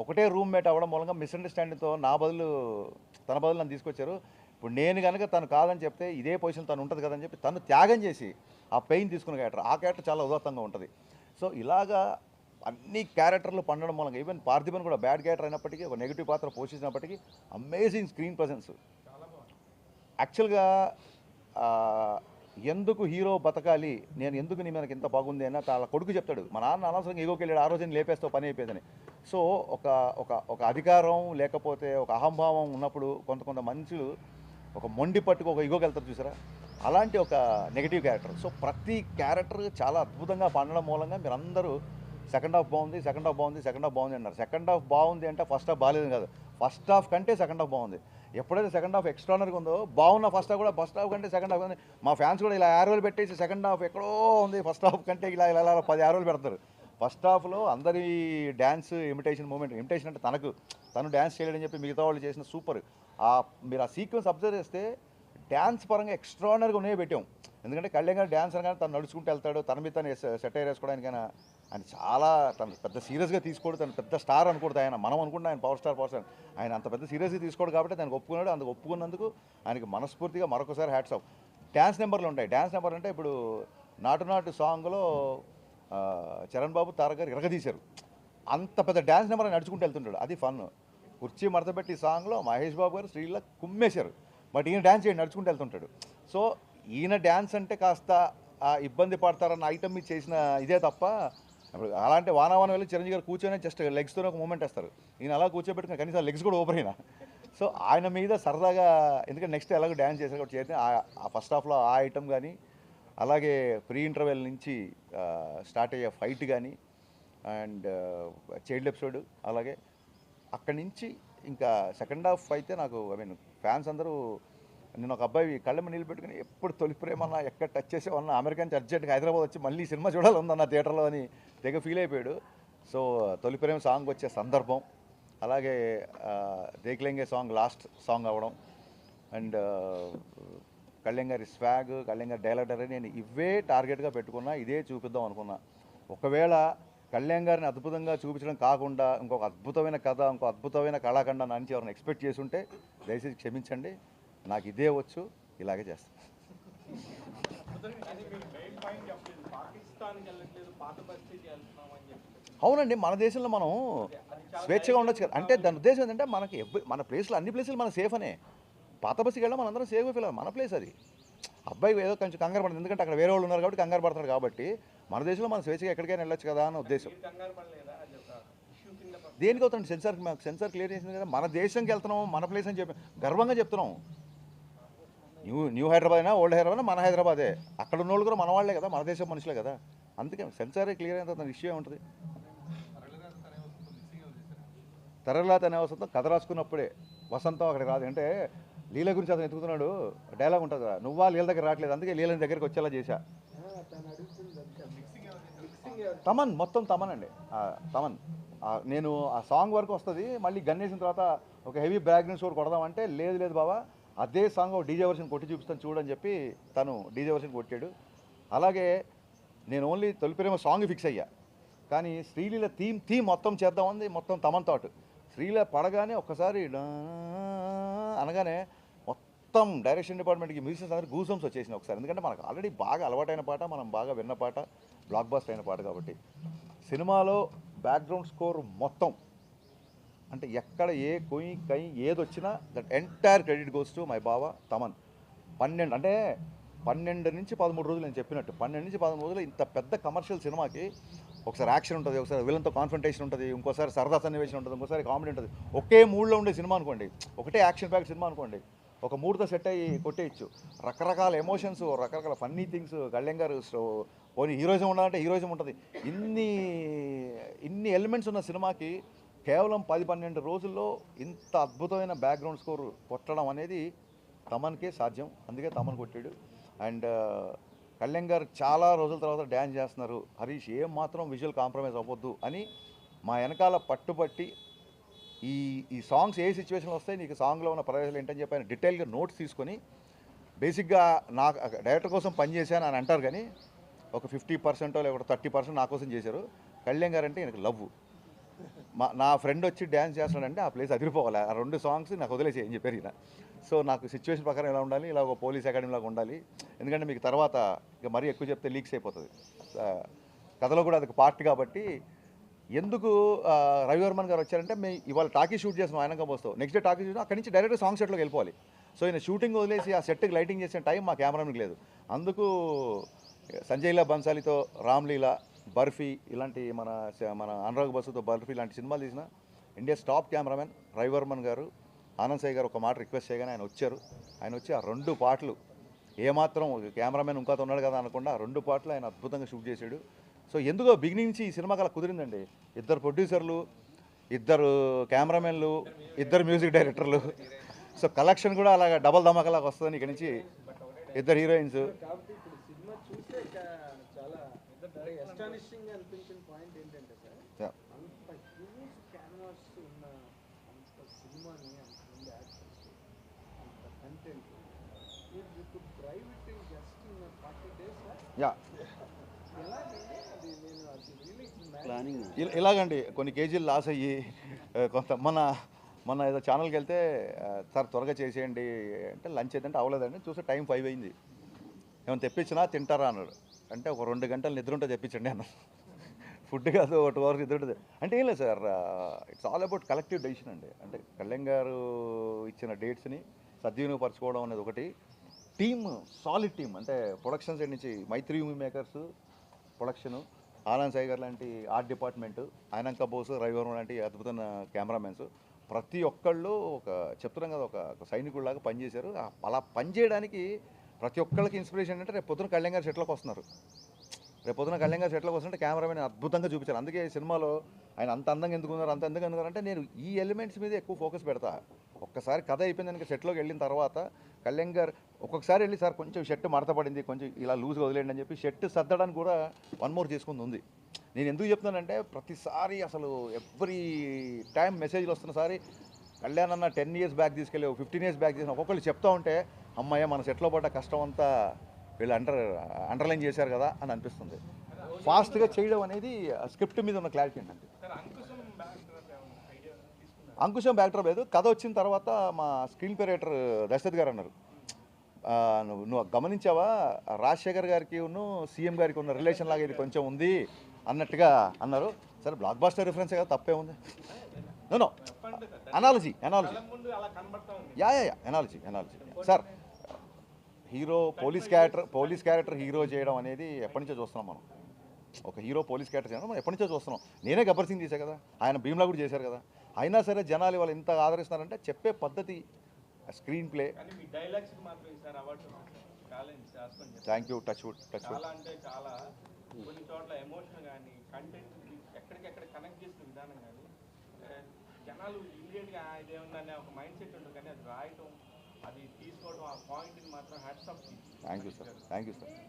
ఒకటే రూమ్మేట్ అవ్వడం మూలంగా మిస్అండర్స్టాండింగ్తో తన బదులు నన్ను తీసుకొచ్చారు. ఇప్పుడు నేను కనుక తను కాదని చెప్తే ఇదే పొజిషన్ తను ఉంటుంది కదని చెప్పి తను త్యాగం చేసి ఆ పెయిన్ తీసుకున్న క్యారెక్టర్, ఆ క్యారెక్టర్ చాలా ఉదాత్తంగా ఉంటుంది. సో ఇలాగా అన్ని క్యారెక్టర్లు పండడం మూలంగా ఈవెన్ పార్థిబన్ కూడా బ్యాడ్ క్యారెక్టర్ అయినప్పటికీ, ఒక నెగిటివ్ పాత్ర పోషించినప్పటికీ అమేజింగ్ స్క్రీన్ ప్రజెన్స్. యాక్చువల్గా ఎందుకు హీరో బతకాలి, నేను ఎందుకు నీ మనకి ఇంత బాగుంది అన్న వాళ్ళ కొడుకు చెప్తాడు, మా నాన్న అనవసరంగా ఈగోకి వెళ్ళాడు, ఆ రోజుని లేపేస్తావు పని అయిపోయిందని. సో ఒక అధికారం లేకపోతే ఒక అహంభావం ఉన్నప్పుడు కొంత మనుషులు ఒక మొండి పట్టుకు ఒక ఈగోకి వెళ్తారు చూసారా, అలాంటి ఒక నెగిటివ్ క్యారెక్టర్. సో ప్రతి క్యారెక్టర్ చాలా అద్భుతంగా పండడం మూలంగా మీరు అందరూ సెకండ్ హాఫ్ బాగుంది అన్నారు. సెకండ్ హాఫ్ బాగుంది అంటే ఫస్ట్ హాఫ్ బాగాలేదు కాదు, ఫస్ట్ హాఫ్ కంటే సెకండ్ హాఫ్ బాగుంది. ఎప్పుడైతే సెకండ్ హాఫ్ ఎక్స్ట్రానర్గా ఉందో బాగున్న ఫస్ట్ హాఫ్ కూడా ఫస్ట్ హాఫ్ కంటే సెకండ్ హాఫ్ ఉంది. మా ఫ్యాన్స్ కూడా ఇలా యారోలు పెట్టేసి సెకండ్ హాఫ్ ఎక్కడో ఉంది ఫస్ట్ హాఫ్ కంటే ఇలా 10 యారోలు పెడతారు. ఫస్ట్ హాఫ్లో అందరి డ్యాన్స్ ఇమిటేషన్ అంటే తను డ్యాన్స్ చేయలేదని చెప్పి మిగతా వాళ్ళు చేసిన సూపర్. మీరు ఆ సీక్వెన్స్ అబ్జర్వ్ చేస్తే డ్యాన్స్ పరంగా ఎక్స్ట్రానర్గా ఉన్నాయో పెట్టాం. ఎందుకంటే కళ్యాణ్ గారు డ్యాన్స్ అనగానే తను నడుచుకుంటూ వెళ్తాడు, తన మీద తను సెటైర్ వేసుకోవడానికైనా ఆయన చాలా తను పెద్ద సీరియస్గా తీసుకోడు, తను పెద్ద స్టార్ అనుకోడు ఆయన, మనం అనుకుంటున్నాం ఆయన పవర్ స్టార్. ఆయన అంత పెద్ద సీరియస్గా తీసుకోడు కాబట్టి దానికి ఒప్పుకున్నాడు. అందుకు ఒప్పుకున్నందుకు ఆయనకి మనస్ఫూర్తిగా మరొకసారి హ్యాట్స్ ఆఫ్. డ్యాన్స్ నెంబర్లు ఉంటాయి. డ్యాన్స్ నెంబర్ అంటే ఇప్పుడు నాటు సాంగ్లో చరణ్ బాబు తారక్ గారు ఇరగదీశారు. అంత పెద్ద డ్యాన్స్ నెంబర్ నడుచుకుంటూ వెళ్తుంటాడు, అది ఫన్. కుర్చీ మడతపెట్టి సాంగ్లో మహేష్ బాబు గారు శ్రీలా కుమ్మేశారు, బట్ ఈయన డ్యాన్స్ చేయండి నడుచుకుంటూ వెళ్తుంటాడు. సో ఈయన డ్యాన్స్ అంటే కాస్త ఇబ్బంది పడతారన్న ఐటమ్ మీద చేసిన ఇదే తప్ప, ఇప్పుడు అలాంటి వానావాన వెళ్ళి చిరంజీవి గారు కూర్చొని జస్ట్ లెగ్స్తోనే ఒక మూమెంట్ వేస్తారు, ఈయన అలా కూర్చోబెట్టుకుని కనీసం లెగ్స్ కూడా ఓపెన్ అయినా. సో ఆయన మీద సరదాగా, ఎందుకంటే నెక్స్ట్ ఎలాగో డ్యాన్స్ చేశారు కాబట్టి చేస్తే ఆ ఫస్ట్ హాఫ్లో ఆ ఐటమ్ కానీ, అలాగే ప్రీ ఇంటర్వెల్ నుంచి స్టార్ట్ అయ్యే ఫైట్ కానీ, అండ్ చైల్డ్ ఎపిసోడ్, అలాగే అక్కడి నుంచి ఇంకా సెకండ్ హాఫ్ అయితే నాకు ఫ్యాన్స్ అందరూ, నేను ఒక అబ్బాయి కళ్ళమ్మ నీళ్ళు పెట్టుకుని ఎప్పుడు తొలి ప్రేమన్నా ఎక్కడ టచ్ చేసేవన్నా అమెరికా నుంచి అర్జెంట్గా హైదరాబాద్ వచ్చి మళ్ళీ సినిమా చూడాలన్నా థియేటర్లో అని తెగ ఫీల్ అయిపోయాడు. సో తొలి ప్రేమ సాంగ్ వచ్చే సందర్భం, అలాగే దేక్లెంగే సాంగ్ లాస్ట్ సాంగ్ అవ్వడం, అండ్ కళ్యాణ్ గారి స్వాగ్, కళ్యాణ్ గారి డైలాగ్ నేను ఇవే టార్గెట్గా పెట్టుకున్నా, ఇదే చూపిద్దాం అనుకున్నా. ఒకవేళ కళ్యాణ్ గారిని అద్భుతంగా చూపించడం కాకుండా ఇంకొక అద్భుతమైన కథ, ఇంకో అద్భుతమైన కళాఖండ నుంచి ఎవరిని ఎక్స్పెక్ట్ చేసి ఉంటే దయచేసి క్షమించండి, నాకు ఇదే వచ్చు, ఇలాగే చేస్తాను. అవునండి, మన దేశంలో మనం స్వేచ్ఛగా ఉండొచ్చు కదా. అంటే దాని ఉద్దేశం ఏంటంటే మనకి మన ప్లేస్లో అన్ని ప్లేసులు మన సేఫ్ అనే, పాత బస్సుకి వెళ్ళడం మనందరం సేఫ్ ఫీల్, మన ప్లేస్ అది. అబ్బాయి ఏదో కొంచెం కంగారు పడుతుంది, ఎందుకంటే అక్కడ వేరే వాళ్ళు ఉన్నారు కాబట్టి కంగారు పడుతున్నారు కాబట్టి, మన దేశంలో మన స్వేచ్ఛగా ఎక్కడికైనా వెళ్ళొచ్చు కదా అన్న ఉద్దేశం. దేనికి అవుతుంది సెన్సార్ క్లియర్ చేసింది కదా, మన దేశంకి వెళ్తున్నాం, మన ప్లేస్ అని చెప్పి గర్వంగా చెప్తున్నాం. న్యూ హైదరాబాద్ అయినా ఓల్డ్ హైదరాబాద్ మన హైదరాబాదే, అక్కడ ఉన్న వాళ్ళు కూడా మన వాళ్ళే కదా, మన దేశం మనుషులే కదా. అందుకే సెన్సారే క్లియర్ అయిన తర్వాత ఇష్యూ ఏముంటుంది. తరలాత అనే వసంతం కథ రాసుకున్నప్పుడే వసంతం అక్కడికి రాదు. అంటే లీల గురించి అతను ఎత్తుకుతున్నాడు, డైలాగ్ ఉంటుంది కదా, నువ్వా లీల దగ్గర రావట్లేదు, అందుకే లీలని దగ్గరికి వచ్చేలా చేశా. తమన్ మొత్తం తమన్ అండి, తమన్. నేను ఆ సాంగ్ వరకు వస్తుంది, మళ్ళీ గన్నేసిన తర్వాత ఒక హెవీ బ్యాక్గ్రౌండ్ స్కోర్ కొడదామంటే లేదు బాబా, అదే సాంగ్ ఒక డీజే వర్షన్ కొట్టి చూపిస్తాను చూడని చెప్పి తను డీజే వర్షన్ కొట్టాడు. అలాగే నేను ఓన్లీ తొలి ప్రేమ సాంగ్ ఫిక్స్ అయ్యా, కానీ శ్రీలీల థీమ్ మొత్తం చేద్దామంది, మొత్తం తమన్ థాట్. శ్రీలీల పడగానే ఒక్కసారి అనగానే మొత్తం డైరెక్షన్ డిపార్ట్మెంట్కి మ్యూజిషియన్స్ అందరూ గూసమ్స్ వచ్చేసింది ఒకసారి. ఎందుకంటే మనకు ఆల్రెడీ బాగా అలవాటైన పాట, మనం బాగా విన్న పాట, బ్లాక్ బస్టర్ అయిన పాట కాబట్టి. సినిమాలో బ్యాక్గ్రౌండ్ స్కోర్ మొత్తం అంటే ఎక్కడ ఏ కొయి కై ఏదొచ్చినా that entire credit goes to my బావ తమన్. 12 నుంచి 13 రోజులు నేను చెప్పినట్టు 12 నుంచి 13 రోజులు ఇంత పెద్ద కమర్షియల్ సినిమాకి ఒకసారి యాక్షన్ ఉంటుంది, ఒకసారి విలన్తో కాన్ఫ్రంటేషన్ ఉంటుంది, ఇంకోసారి సరదా సన్నివేశం ఉంటుంది, ఇంకోసారి కామెడీ ఉంటుంది. ఒకే మూడ్లో ఉండే సినిమా అనుకోండి, ఒకటే యాక్షన్ ప్యాక్ సినిమా అనుకోండి, ఒక మూడుతో సెట్ అయ్యి కొట్టేయచ్చు. రకరకాల ఎమోషన్స్, రకరకాల ఫన్నీ థింగ్స్, కళ్యాణ్ గారు పోనీ హీరోయిజం ఉండాలంటే హీరోయిజం ఉంటుంది. ఇన్ని ఎలిమెంట్స్ ఉన్న సినిమాకి కేవలం 10-12 రోజుల్లో ఇంత అద్భుతమైన బ్యాక్గ్రౌండ్ స్కోర్ కొట్టడం అనేది తమన్కే సాధ్యం. అందుకే తమన్ కొట్టాడు. అండ్ కళ్యాణ్ గారు చాలా రోజుల తర్వాత డ్యాన్స్ చేస్తున్నారు, హరీష్ ఏం మాత్రం విజువల్ కాంప్రమైజ్ అవ్వద్దు అని మా వెనకాల పట్టుబట్టి ఈ సాంగ్స్ ఏ సిచ్యువేషన్లో వస్తాయి, నీకు సాంగ్లో ఉన్న ప్రయోజనాలు ఏంటని చెప్పి ఆయన డీటెయిల్గా నోట్స్ తీసుకొని బేసిక్గా నాకు డైరెక్టర్ కోసం పనిచేశాను అని అంటారు, కానీ ఒక 50% లేకపోతే 30% నా కోసం చేశారు. కళ్యాణ్ గారు అంటే எனக்கு లవ్. నా ఫ్రెండ్ వచ్చి డ్యాన్స్ చేస్తున్నాడంటే ఆ ప్లేస్ అదిరిపోవాలి. ఆ 2 సాంగ్స్ నాకు వదిలేసి ఏం చెప్పారు ఈయన. సో నాకు సిచ్యువేషన్ ప్రకారం ఎలా ఉండాలి, ఇలా ఒక పోలీస్ అకాడమీలాగా ఉండాలి. ఎందుకంటే మీకు తర్వాత ఇక మరీ ఎక్కువ చెప్తే లీక్స్ అయిపోతుంది. కథలో కూడా అది పార్ట్ కాబట్టి ఎందుకు రవివర్మన్ గారు వచ్చారంటే మేము ఇవాళ టాకీ షూట్ చేస్తున్నాం ఆయన కంపోజ్తో, నెక్స్ట్ డే టాకీ షూట్ అక్కడి నుంచి డైరెక్ట్ సాంగ్ సెట్లోకి వెళ్ళిపోవాలి. సో ఈయన షూటింగ్ వదిలేసి ఆ సెట్కి లైటింగ్ చేసిన టైం మా కెమెరామెన్కి లేదు. అందుకు సంజయ్లా బన్సాలీతో రామ్లీలా, బర్ఫీ ఇలాంటి మన అనురాగ్ బసుతో బర్ఫీ ఇలాంటి సినిమాలు తీసిన ఇండియా టాప్ కెమెరామెన్ రవివర్మన్ గారు, ఆనంద్ సాయి గారు ఒక మాట రిక్వెస్ట్ చేయగానే ఆయన వచ్చారు. ఆయన వచ్చి ఆ 2 పాటలు ఏమాత్రం కెమెరామెన్ ఇంకోతో ఉన్నాడు కదా అనకుండా ఆ 2 పాటలు ఆయన అద్భుతంగా షూట్ చేశాడు. సో ఎందుకో బిగినింగ్ నుంచి ఈ సినిమాకి అలా కుదిరిందండి. 2 ప్రొడ్యూసర్లు, 2 కెమెరామెన్లు, 2 మ్యూజిక్ డైరెక్టర్లు. సో కలెక్షన్ కూడా అలాగా డబల్ ధమాకలాగా వస్తుందని ఇక్కడి నుంచి 2 హీరోయిన్స్. యా ప్లానింగ్ ఇలాగండి కొన్ని కేజీలు లాస్ అయ్యి కొంత మన ఏదో ఛానల్కి వెళ్తే సార్ త్వరగా చేసేయండి అంటే లంచ్ ఏదంటే అవ్వలేదండి, చూస్తే టైం 5 అయింది. ఏమైనా తెప్పించినా తింటారా అన్నాడు. అంటే ఒక 2 గంటలు నిద్ర ఉంటే తెప్పించండి అన్న. ఫుడ్ కాదు, 2 అవర్స్ నిద్ర ఉంటుంది అంటే ఏం లేదు sir. It's all about collective decision అండి. అంటే కళ్యాణ్ గారు ఇచ్చిన డేట్స్ని సద్వినియోగపరచుకోవడం అనేది ఒకటి. టీమ్ సాలిడ్ టీమ్, అంటే ప్రొడక్షన్ సైడ్ నుంచి Mythri movie makers production, Anand Sai గారు లాంటి ఆర్ట్ డిపార్ట్మెంటు, ఆయనంక బోస్, రవివర్మ లాంటి అద్భుతమైన కెమెరామెన్స్, ప్రతి ఒక్కళ్ళు చెప్తున్నాం కదా ఒక సైనికుడిలాగా పనిచేశారు. అలా పనిచేయడానికి ప్రతి ఒక్కళ్ళకి ఇన్స్పిరేషన్ అంటే రేపు పొద్దున కళ్యాణ్ గారు సెట్లోకి వస్తున్నారు. రేపు పొద్దున కళ్యాణ్ గారు సెట్లోకి వస్తుంటే కెమెరామెన్ అద్భుతంగా చూపించారు. అందుకే సినిమాలో ఆయన అంత అందంగా ఎందుకున్నారు, అంత అందంగా ఎందుకున్నారు అంటే నేను ఈ ఎలిమెంట్స్ మీద ఎక్కువ ఫోకస్ పెడతా. ఒక్కసారి కథ అయిపోయింది కనుక సెట్లోకి వెళ్ళిన తర్వాత కళ్యాణ్ గారు ఒక్కొక్కసారి వెళ్ళి సార్ కొంచెం షర్ట్ మడత పడింది, కొంచెం ఇలా లూజ్గా వదిలేండి అని చెప్పి షర్ట్ సర్దడానికి కూడా 1 మోర్ చేసుకుంది ఉంది. నేను ఎందుకు చెప్తున్నానంటే ప్రతిసారి అసలు ఎవ్రీ టైం మెసేజ్లు వస్తున్న సారి కళ్యాణ్ అన్న 10 years బ్యాక్ తీసుకెళ్ళి 15 years బ్యాక్ చేసిన ఒక్కొక్కళ్ళు చెప్తా ఉంటే అమ్మాయ మన సెట్లో పడ్డ కష్టం అంతా వీళ్ళు అండర్లైన్ చేశారు కదా అని అనిపిస్తుంది. ఫాస్ట్గా చేయడం అనేది స్క్రిప్ట్ మీద ఉన్న క్లారిటీ ఏంటంటే అంకుశం బ్యాక్డ్రాప్ లేదు. కథ వచ్చిన తర్వాత మా స్క్రీన్ ప్లే రైటర్ దశరథ్ గారు అన్నారు, నువ్వు గమనించావా రాజశేఖర్ గారికి సీఎం గారికి ఉన్న రిలేషన్ లాగా ఇది కొంచెం ఉంది అన్నట్టుగా అన్నారు. సరే బ్లాక్ బాస్టర్ రిఫరెన్స్ కదా, తప్పే ఉంది. No analogy yeah analogy sir. Hero police character hero చేయడం అనేది ఎప్పటి నుంచో చూస్తున్నాం మనం. ఒక హీరో పోలీస్ క్యారెక్టర్ చేయడం మనం ఎప్పటి నుంచో చూస్తున్నాం. నేనే గబ్బర్ సింగ్ చేశాను కదా, ఆయన భీమ్లా కూడా చేశారు కదా. అయినా సరే జనాలు వాళ్ళు ఇంత ఆదరిస్తున్నారంటే చెప్పే పద్ధతి, screen play. Thank you. Touch wood కొన్ని చోట్ల ఎమోషన్ కానీ కంటెంట్ ఎక్కడికెక్కడ కనెక్ట్ చేసిన విధానం కానీ జనాలు ఇమీడియట్గా ఇదేముందనే ఒక మైండ్ సెట్ ఉంటుంది, కానీ అది రాయటం, అది తీసుకోవడం, ఆ పాయింట్ని మాత్రం hats off. Thank you sir.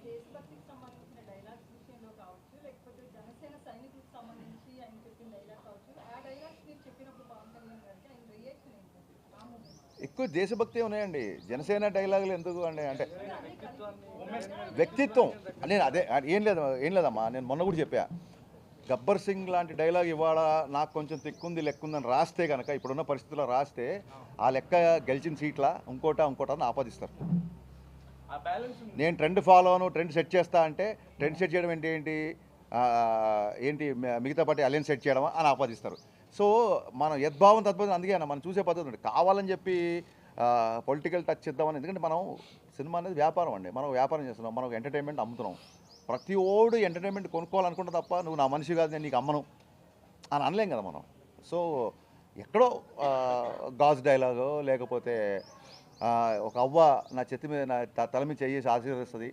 దేశభక్తికి సంబంధించిన డైలాగ్స్ విషయంలో కావచ్చు, లేకపోతే జనసేన సైనికులకు సంబంధించి ఆయన చెప్పిన డైలాగ్ కావచ్చు, ఆ డైలాగ్స్ మీరు చెప్పినప్పుడు పవన్ కళ్యాణ్ గారికి ఆయన రియాక్షన్ ఏంటంటే ఆ మూమెంట్ ఎక్కువ దేశభక్తి ఉన్నాయండి. జనసేన డైలాగులు ఎందుకు అండి అంటే వ్యక్తిత్వం. నేను ఏం లేదమ్మా, నేను మొన్న కూడా చెప్పా, గబ్బర్ సింగ్ లాంటి డైలాగ్ ఇవాళ నాకు కొంచెం లెక్కుందని రాస్తే కనుక, ఇప్పుడున్న పరిస్థితుల్లో రాస్తే ఆ లెక్క గెలిచిన సీట్ల ఇంకోటని ఆపాదిస్తారు. నేను ట్రెండ్ ఫాలో అను, ట్రెండ్ సెట్ చేస్తా అంటే ట్రెండ్ సెట్ చేయడం ఏంటి మిగతా పార్టీ అలయన్స్ సెట్ చేయడమా అని ఆపాదిస్తారు. సో మనం యద్భావం తద్భావం, అందుకే మనం చూసే పద్ధతి ఉంది. కావాలని చెప్పి పొలిటికల్ టచ్ ఇద్దామని, ఎందుకంటే మనం సినిమా అనేది వ్యాపారం అండి, మనం వ్యాపారం చేస్తున్నాం, మనం ఎంటర్టైన్మెంట్ అమ్ముతున్నాం. ప్రతి ఓడు ఎంటర్టైన్మెంట్ కొనుక్కోవాలనుకుంటే తప్ప నువ్వు నా మనిషి కాదు నేను నీకు అమ్మను అని అనలేం కదా మనం. సో ఎక్కడో గాజ్ డైలాగో లేకపోతే ఒక అవ్వ నా చేతి మీద నా తల మీద చేసి ఆశీర్వదిస్తుంది,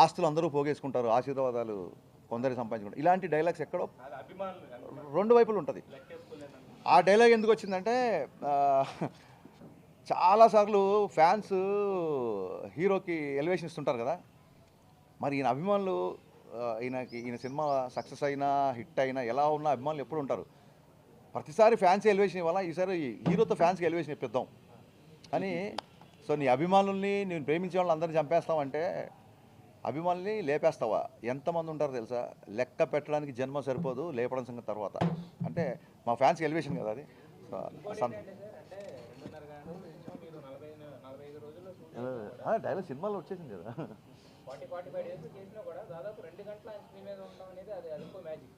ఆస్తులు అందరూ పోగేసుకుంటారు, ఆశీర్వాదాలు కొందరు సంపాదించుకుంటారు. ఇలాంటి డైలాగ్స్ ఎక్కడో అది అభిమానులు కానీ రెండు వైపులు ఉంటుంది. లెక్కేసుకోలేదండి. ఆ డైలాగ్ ఎందుకు వచ్చిందంటే చాలాసార్లు ఫ్యాన్స్ హీరోకి ఎలివేషన్ ఇస్తుంటారు కదా, మరి ఈయన అభిమానులు ఈయన సినిమా సక్సెస్ అయినా హిట్ అయినా ఎలా ఉన్నా అభిమానులు ఎప్పుడు ఉంటారు. ప్రతిసారి ఫ్యాన్స్ ఎలివేషన్ ఇవ్వాలా, ఈసారి హీరోతో ఫ్యాన్స్కి ఎలివేషన్ ఇప్పిద్దాం అని. సో నీ అభిమానుల్ని నేను ప్రేమించే వాళ్ళని అందరినీ చంపేస్తావంటే అభిమానుల్ని లేపేస్తావా? ఎంతమంది ఉంటారో తెలుసా? లెక్క పెట్టడానికి జన్మ సరిపోదు, లేపడం సంగతి తర్వాత. అంటే మా ఫ్యాన్స్కి ఎలివేషన్ కదా అది. సో డైలాగ్ సినిమాలో వచ్చేసింది కదా. 45 డేస్ చేసినా కూడా దాదాపు 2 గంటల ఆయన స్క్రీన్ మీద ఉండడం అనేది అది అదొక మ్యాజిక్.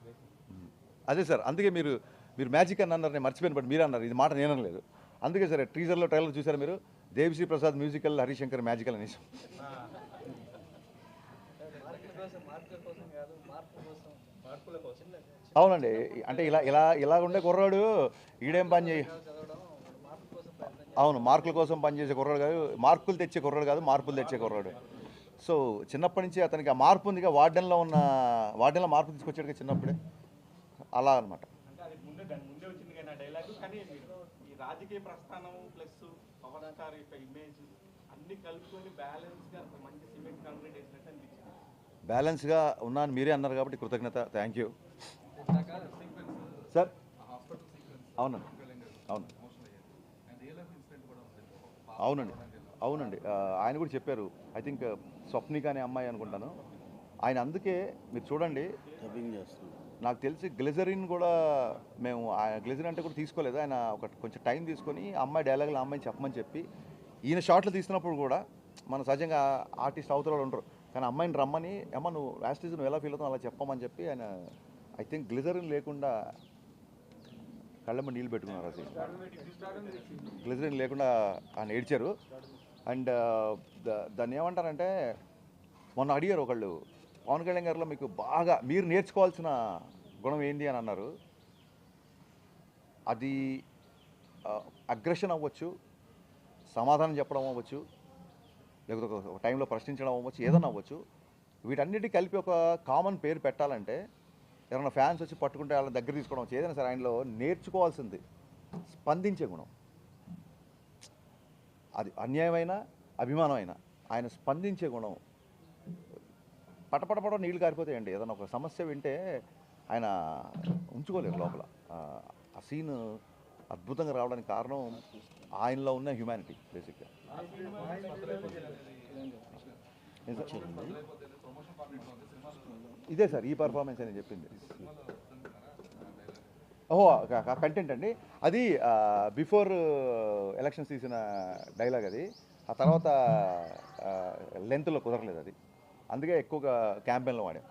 అదే సార్, అందుకే మీరు మ్యాజిక్ అని అన్నారు, నేను మర్చిపోయిన బట్ మీరు అన్నారు, ఇది మాట నేను అనలేదు. అందుకే సరే టీజర్లో ట్రైలర్ చూసారా మీరు? దేవిశ్రీ ప్రసాద్ మ్యూజికల్, హరిశంకర్ మ్యాజికల్ అనేసి. అవునండి, అంటే ఇలా ఉండే కుర్రాడు ఈడేం పని చేయ. అవును, మార్కుల కోసం పనిచేసే కుర్రాడు కాదు, మార్కులు తెచ్చే కుర్రాడు కాదు, మార్పులు తెచ్చే కుర్రాడు. సో చిన్నప్పటి నుంచి అతనికి ఆ మార్పు ఉందిగా, వార్డెన్లో మార్పు తీసుకొచ్చాడుగా చిన్నప్పుడే, అలా అనమాట. అంటే అది దాని ముందే వచ్చింది కానీ ఆ డైలాగ్. కానీ మీరు ఈ రాజకీయ ప్రస్థానం ప్లస్ పవన్ స్టార్ యొక్క ఇమేజ్ అన్ని కలుపుకొని బ్యాలెన్స్గా అంత మంచి సిమెంట్ కాంక్రీట్ వేసినట్టు అనిపించింది. బ్యాలెన్స్గా ఉన్నాను మీరే అన్నారు కాబట్టి కృతజ్ఞత, థ్యాంక్ యూ సార్. అవునండి, అవునండి ఆయన కూడా చెప్పారు. ఐ థింక్ స్వప్నిక అనే అమ్మాయి అనుకుంటాను ఆయన. అందుకే మీరు చూడండి, డబ్బింగ్ చేస్తున్నాం. నాకు తెలిసి గ్లిజరిన్ కూడా మేము గ్లిజరిన్ అంటే కూడా తీసుకోలేదు. ఆయన కొంచెం టైం తీసుకొని అమ్మాయి డైలాగులు అమ్మాయిని చెప్పమని చెప్పి, ఈయన షాట్లు తీస్తున్నప్పుడు కూడా మన సహజంగా ఆర్టిస్ట్ అవతల ఉంటారు, కానీ అమ్మాయిని రమ్మని అమ్మ నువ్వు యాస్టిజ్ నువ్వు ఎలా ఫీల్ అవుతావు అలా చెప్పమని చెప్పి ఆయన ఐ థింక్ గ్లిజరిన్ లేకుండా కళ్ళమ్మ నీళ్ళు పెట్టుకున్నారు. అది గ్లిజరిన్ లేకుండా ఆయన ఏడ్చారు. అండ్ దాన్ని ఏమంటారంటే మొన్న అడిగారు ఒకళ్ళు, పవన్ కళ్యాణ్ గారిలో మీకు బాగా మీరు నేర్చుకోవాల్సిన గుణం ఏంటి అని అన్నారు. అది అగ్రెషన్ అవ్వచ్చు, సమాధానం చెప్పడం అవ్వచ్చు, లేకపోతే ఒక టైంలో ప్రశ్నించడం అవ్వచ్చు, ఏదైనా అవ్వచ్చు. వీటన్నిటికీ కలిపి ఒక కామన్ పేరు పెట్టాలంటే ఎవరైనా ఫ్యాన్స్ వచ్చి పట్టుకుంటే వాళ్ళ దగ్గర తీసుకోవడం వచ్చు, ఏదైనా సరే ఆయనలో నేర్చుకోవాల్సింది స్పందించే గుణం. అది అన్యాయమైన అభిమానమైన ఆయన స్పందించే గుణం. పటపటపట నీళ్లు కారిపోతాయండి. ఏదైనా ఒక సమస్య వింటే ఆయన ఉంచుకోలేరు లోపల. ఆ సీన్ అద్భుతంగా రావడానికి కారణం ఆయనలో ఉన్న హ్యుమానిటీ బేసిక్గా. ఇదే సార్ ఈ పర్ఫార్మెన్స్ అని చెప్పింది. ఓహో కంటెంట్ అండి అది. బిఫోర్ ఎలక్షన్స్ తీసిన డైలాగ్ అది. ఆ తర్వాత లెంత్లో కుదరలేదు అది, అందుకే ఎక్కువగా క్యాంపెయిన్లో వాడాం.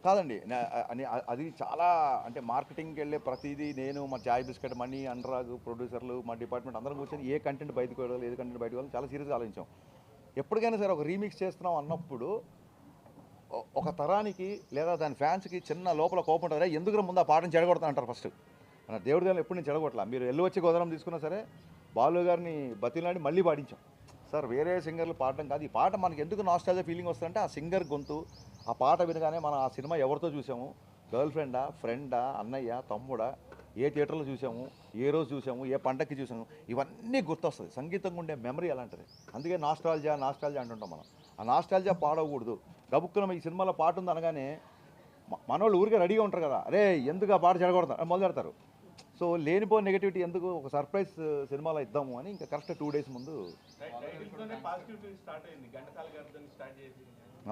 కాదండి, అది చాలా అంటే మార్కెటింగ్కి వెళ్ళే ప్రతిదీ నేను మా చాయ్ బిస్కెట్ మనీ అనురాగ్ ప్రొడ్యూసర్లు మా డిపార్ట్మెంట్ అందరం కూర్చొని ఏ కంటెంట్ బయటకు వెళ్ళాలి, ఏది కంటెంట్ బయటకు వెళ్ళాలి చాలా సీరియస్గా ఆలోచించాం. ఎప్పటికైనా సరే ఒక రీమిక్స్ చేస్తున్నాం అన్నప్పుడు ఒక తరానికి లేదా దాని ఫ్యాన్స్కి చిన్న లోపల కోపం ఉంటుంది, ఎందుకు ముందు ఆ పాటను చెడగొడతా అంటారు ఫస్ట్. మన దేవుడి దేవుడు ఎప్పుడు నేను చెడగొట్టలా. మీరు ఎల్లు వచ్చి గోదావరం తీసుకున్నా సరే బాలు గారిని బతిలాడి మళ్ళీ పాడించాం. సార్ వేరే సింగర్లు పాడడం కాదు, ఈ పాట మనకి ఎందుకు నాస్టాల్జియా ఫీలింగ్ వస్తుందంటే ఆ సింగర్ గొంతు, ఆ పాట వినగానే మనం ఆ సినిమా ఎవరితో చూసాము, గర్ల్ ఫ్రెండా, ఫ్రెండా, అన్నయ్య, తమ్ముడా, ఏ థియేటర్లో చూసాము, ఏ రోజు చూసాము, ఏ పండగకి చూసాము, ఇవన్నీ గుర్తొస్తుంది. సంగీతంగా ఉండే మెమరీ అలాంటిది. అందుకే నాస్టాల్జియా అంటుంటాం మనం. ఆ నాస్టాల్జియా పాడకూడదు. గబుక్కున ఈ సినిమాలో పాట ఉంది అనగానే మనోళ్ళు ఊరికే రెడీగా ఉంటారు కదా, అరే ఎందుకు ఆ పాట చెడగొడతారు మొదలెడతారు. సో లేనిపో నెగటివిటీ ఎందుకు, ఒక సర్ప్రైజ్ సినిమాలో ఇద్దాము అని ఇంకా కరెక్ట్ 2 days ముందు.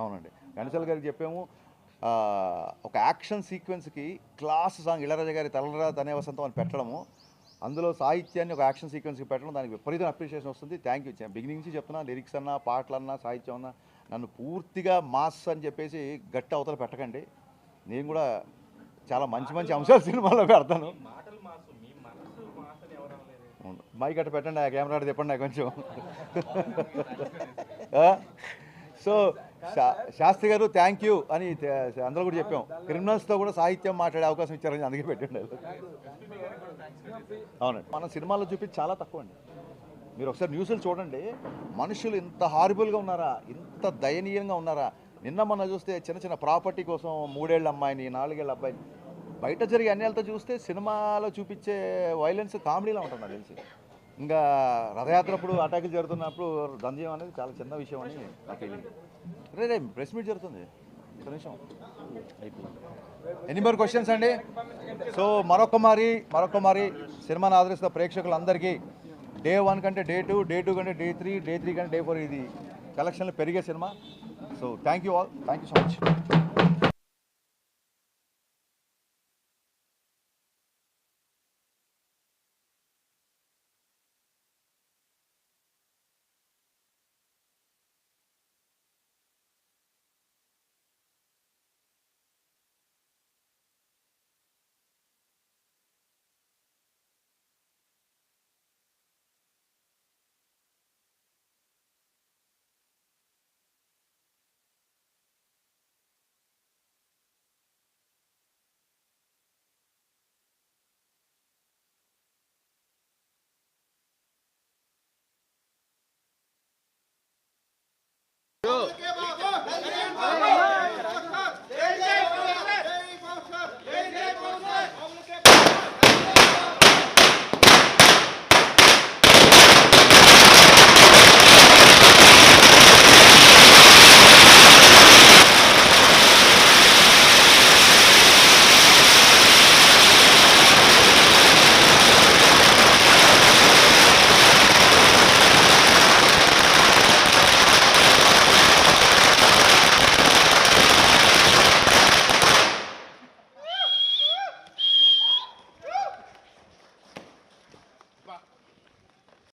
అవునండి, ఘంటసాల గారికి చెప్పాము ఒక యాక్షన్ సీక్వెన్స్కి క్లాస్ సాంగ్ ఇళరాజా గారి తలరా తనే వసంతం అని పెట్టడము, అందులో సాహిత్యాన్ని ఒక యాక్షన్ సీక్వెన్స్కి పెట్టడం, దానికి విపరీతం అప్రిషియేషన్ వస్తుంది. Thank you. బిగినింగ్ నుంచి చెప్తున్నా, లిరిక్స్ అన్నా, పాటలన్నా, సాహిత్యం అన్నా నన్ను పూర్తిగా మాస్ అని చెప్పేసి గట్టి అవతల పెట్టకండి. నేను కూడా చాలా మంచి అంశాలు సినిమాలో పెడతాను. మైక్ అట్ట పెట్టండి, ఆ కెమెరా అట్ట చెప్పండి నాకు కొంచెం. సో శాస్త్రి గారు థ్యాంక్ యూ అని అందరూ కూడా చెప్పాం. క్రిమినల్స్తో కూడా సాహిత్యం మాట్లాడే అవకాశం ఇచ్చారని అందుకే పెట్టండి. అవునండి, మన సినిమాలో చూపించి చాలా తక్కువ అండి. మీరు ఒకసారి న్యూస్లు చూడండి, మనుషులు ఇంత హారిబుల్గా ఉన్నారా, ఇంత దయనీయంగా ఉన్నారా. నిన్న మొన్న చూస్తే చిన్న చిన్న ప్రాపర్టీ కోసం 3 ఏళ్ల అమ్మాయిని 4 ఏళ్ల అబ్బాయిని బయట జరిగే అన్యాయాలతో చూస్తే సినిమాలో చూపించే వైలెన్స్ కామెడీలో ఉంటుంది నాకు తెలిసి. ఇంకా రథయాత్రప్పుడు అటాకులు జరుగుతున్నప్పుడు దంద్యం అనేది చాలా చిన్న విషయం అని నాకు ఫీలింగ్. రే ప్రెస్ మీట్ జరుగుతుంది, ఒక నిమిషం అయిపోయింది. ఎన్ని మోర్ క్వశ్చన్స్ అండి? సో మరొక మారి సినిమాని ఆదరిస్తున్న ప్రేక్షకులందరికీ డే 1 కంటే డే 2, డే 2 కంటే డే 3, డే 3 కంటే డే 4 ఇది కలెక్షన్లు పెరిగే cinema. So thank you all, thank you so much.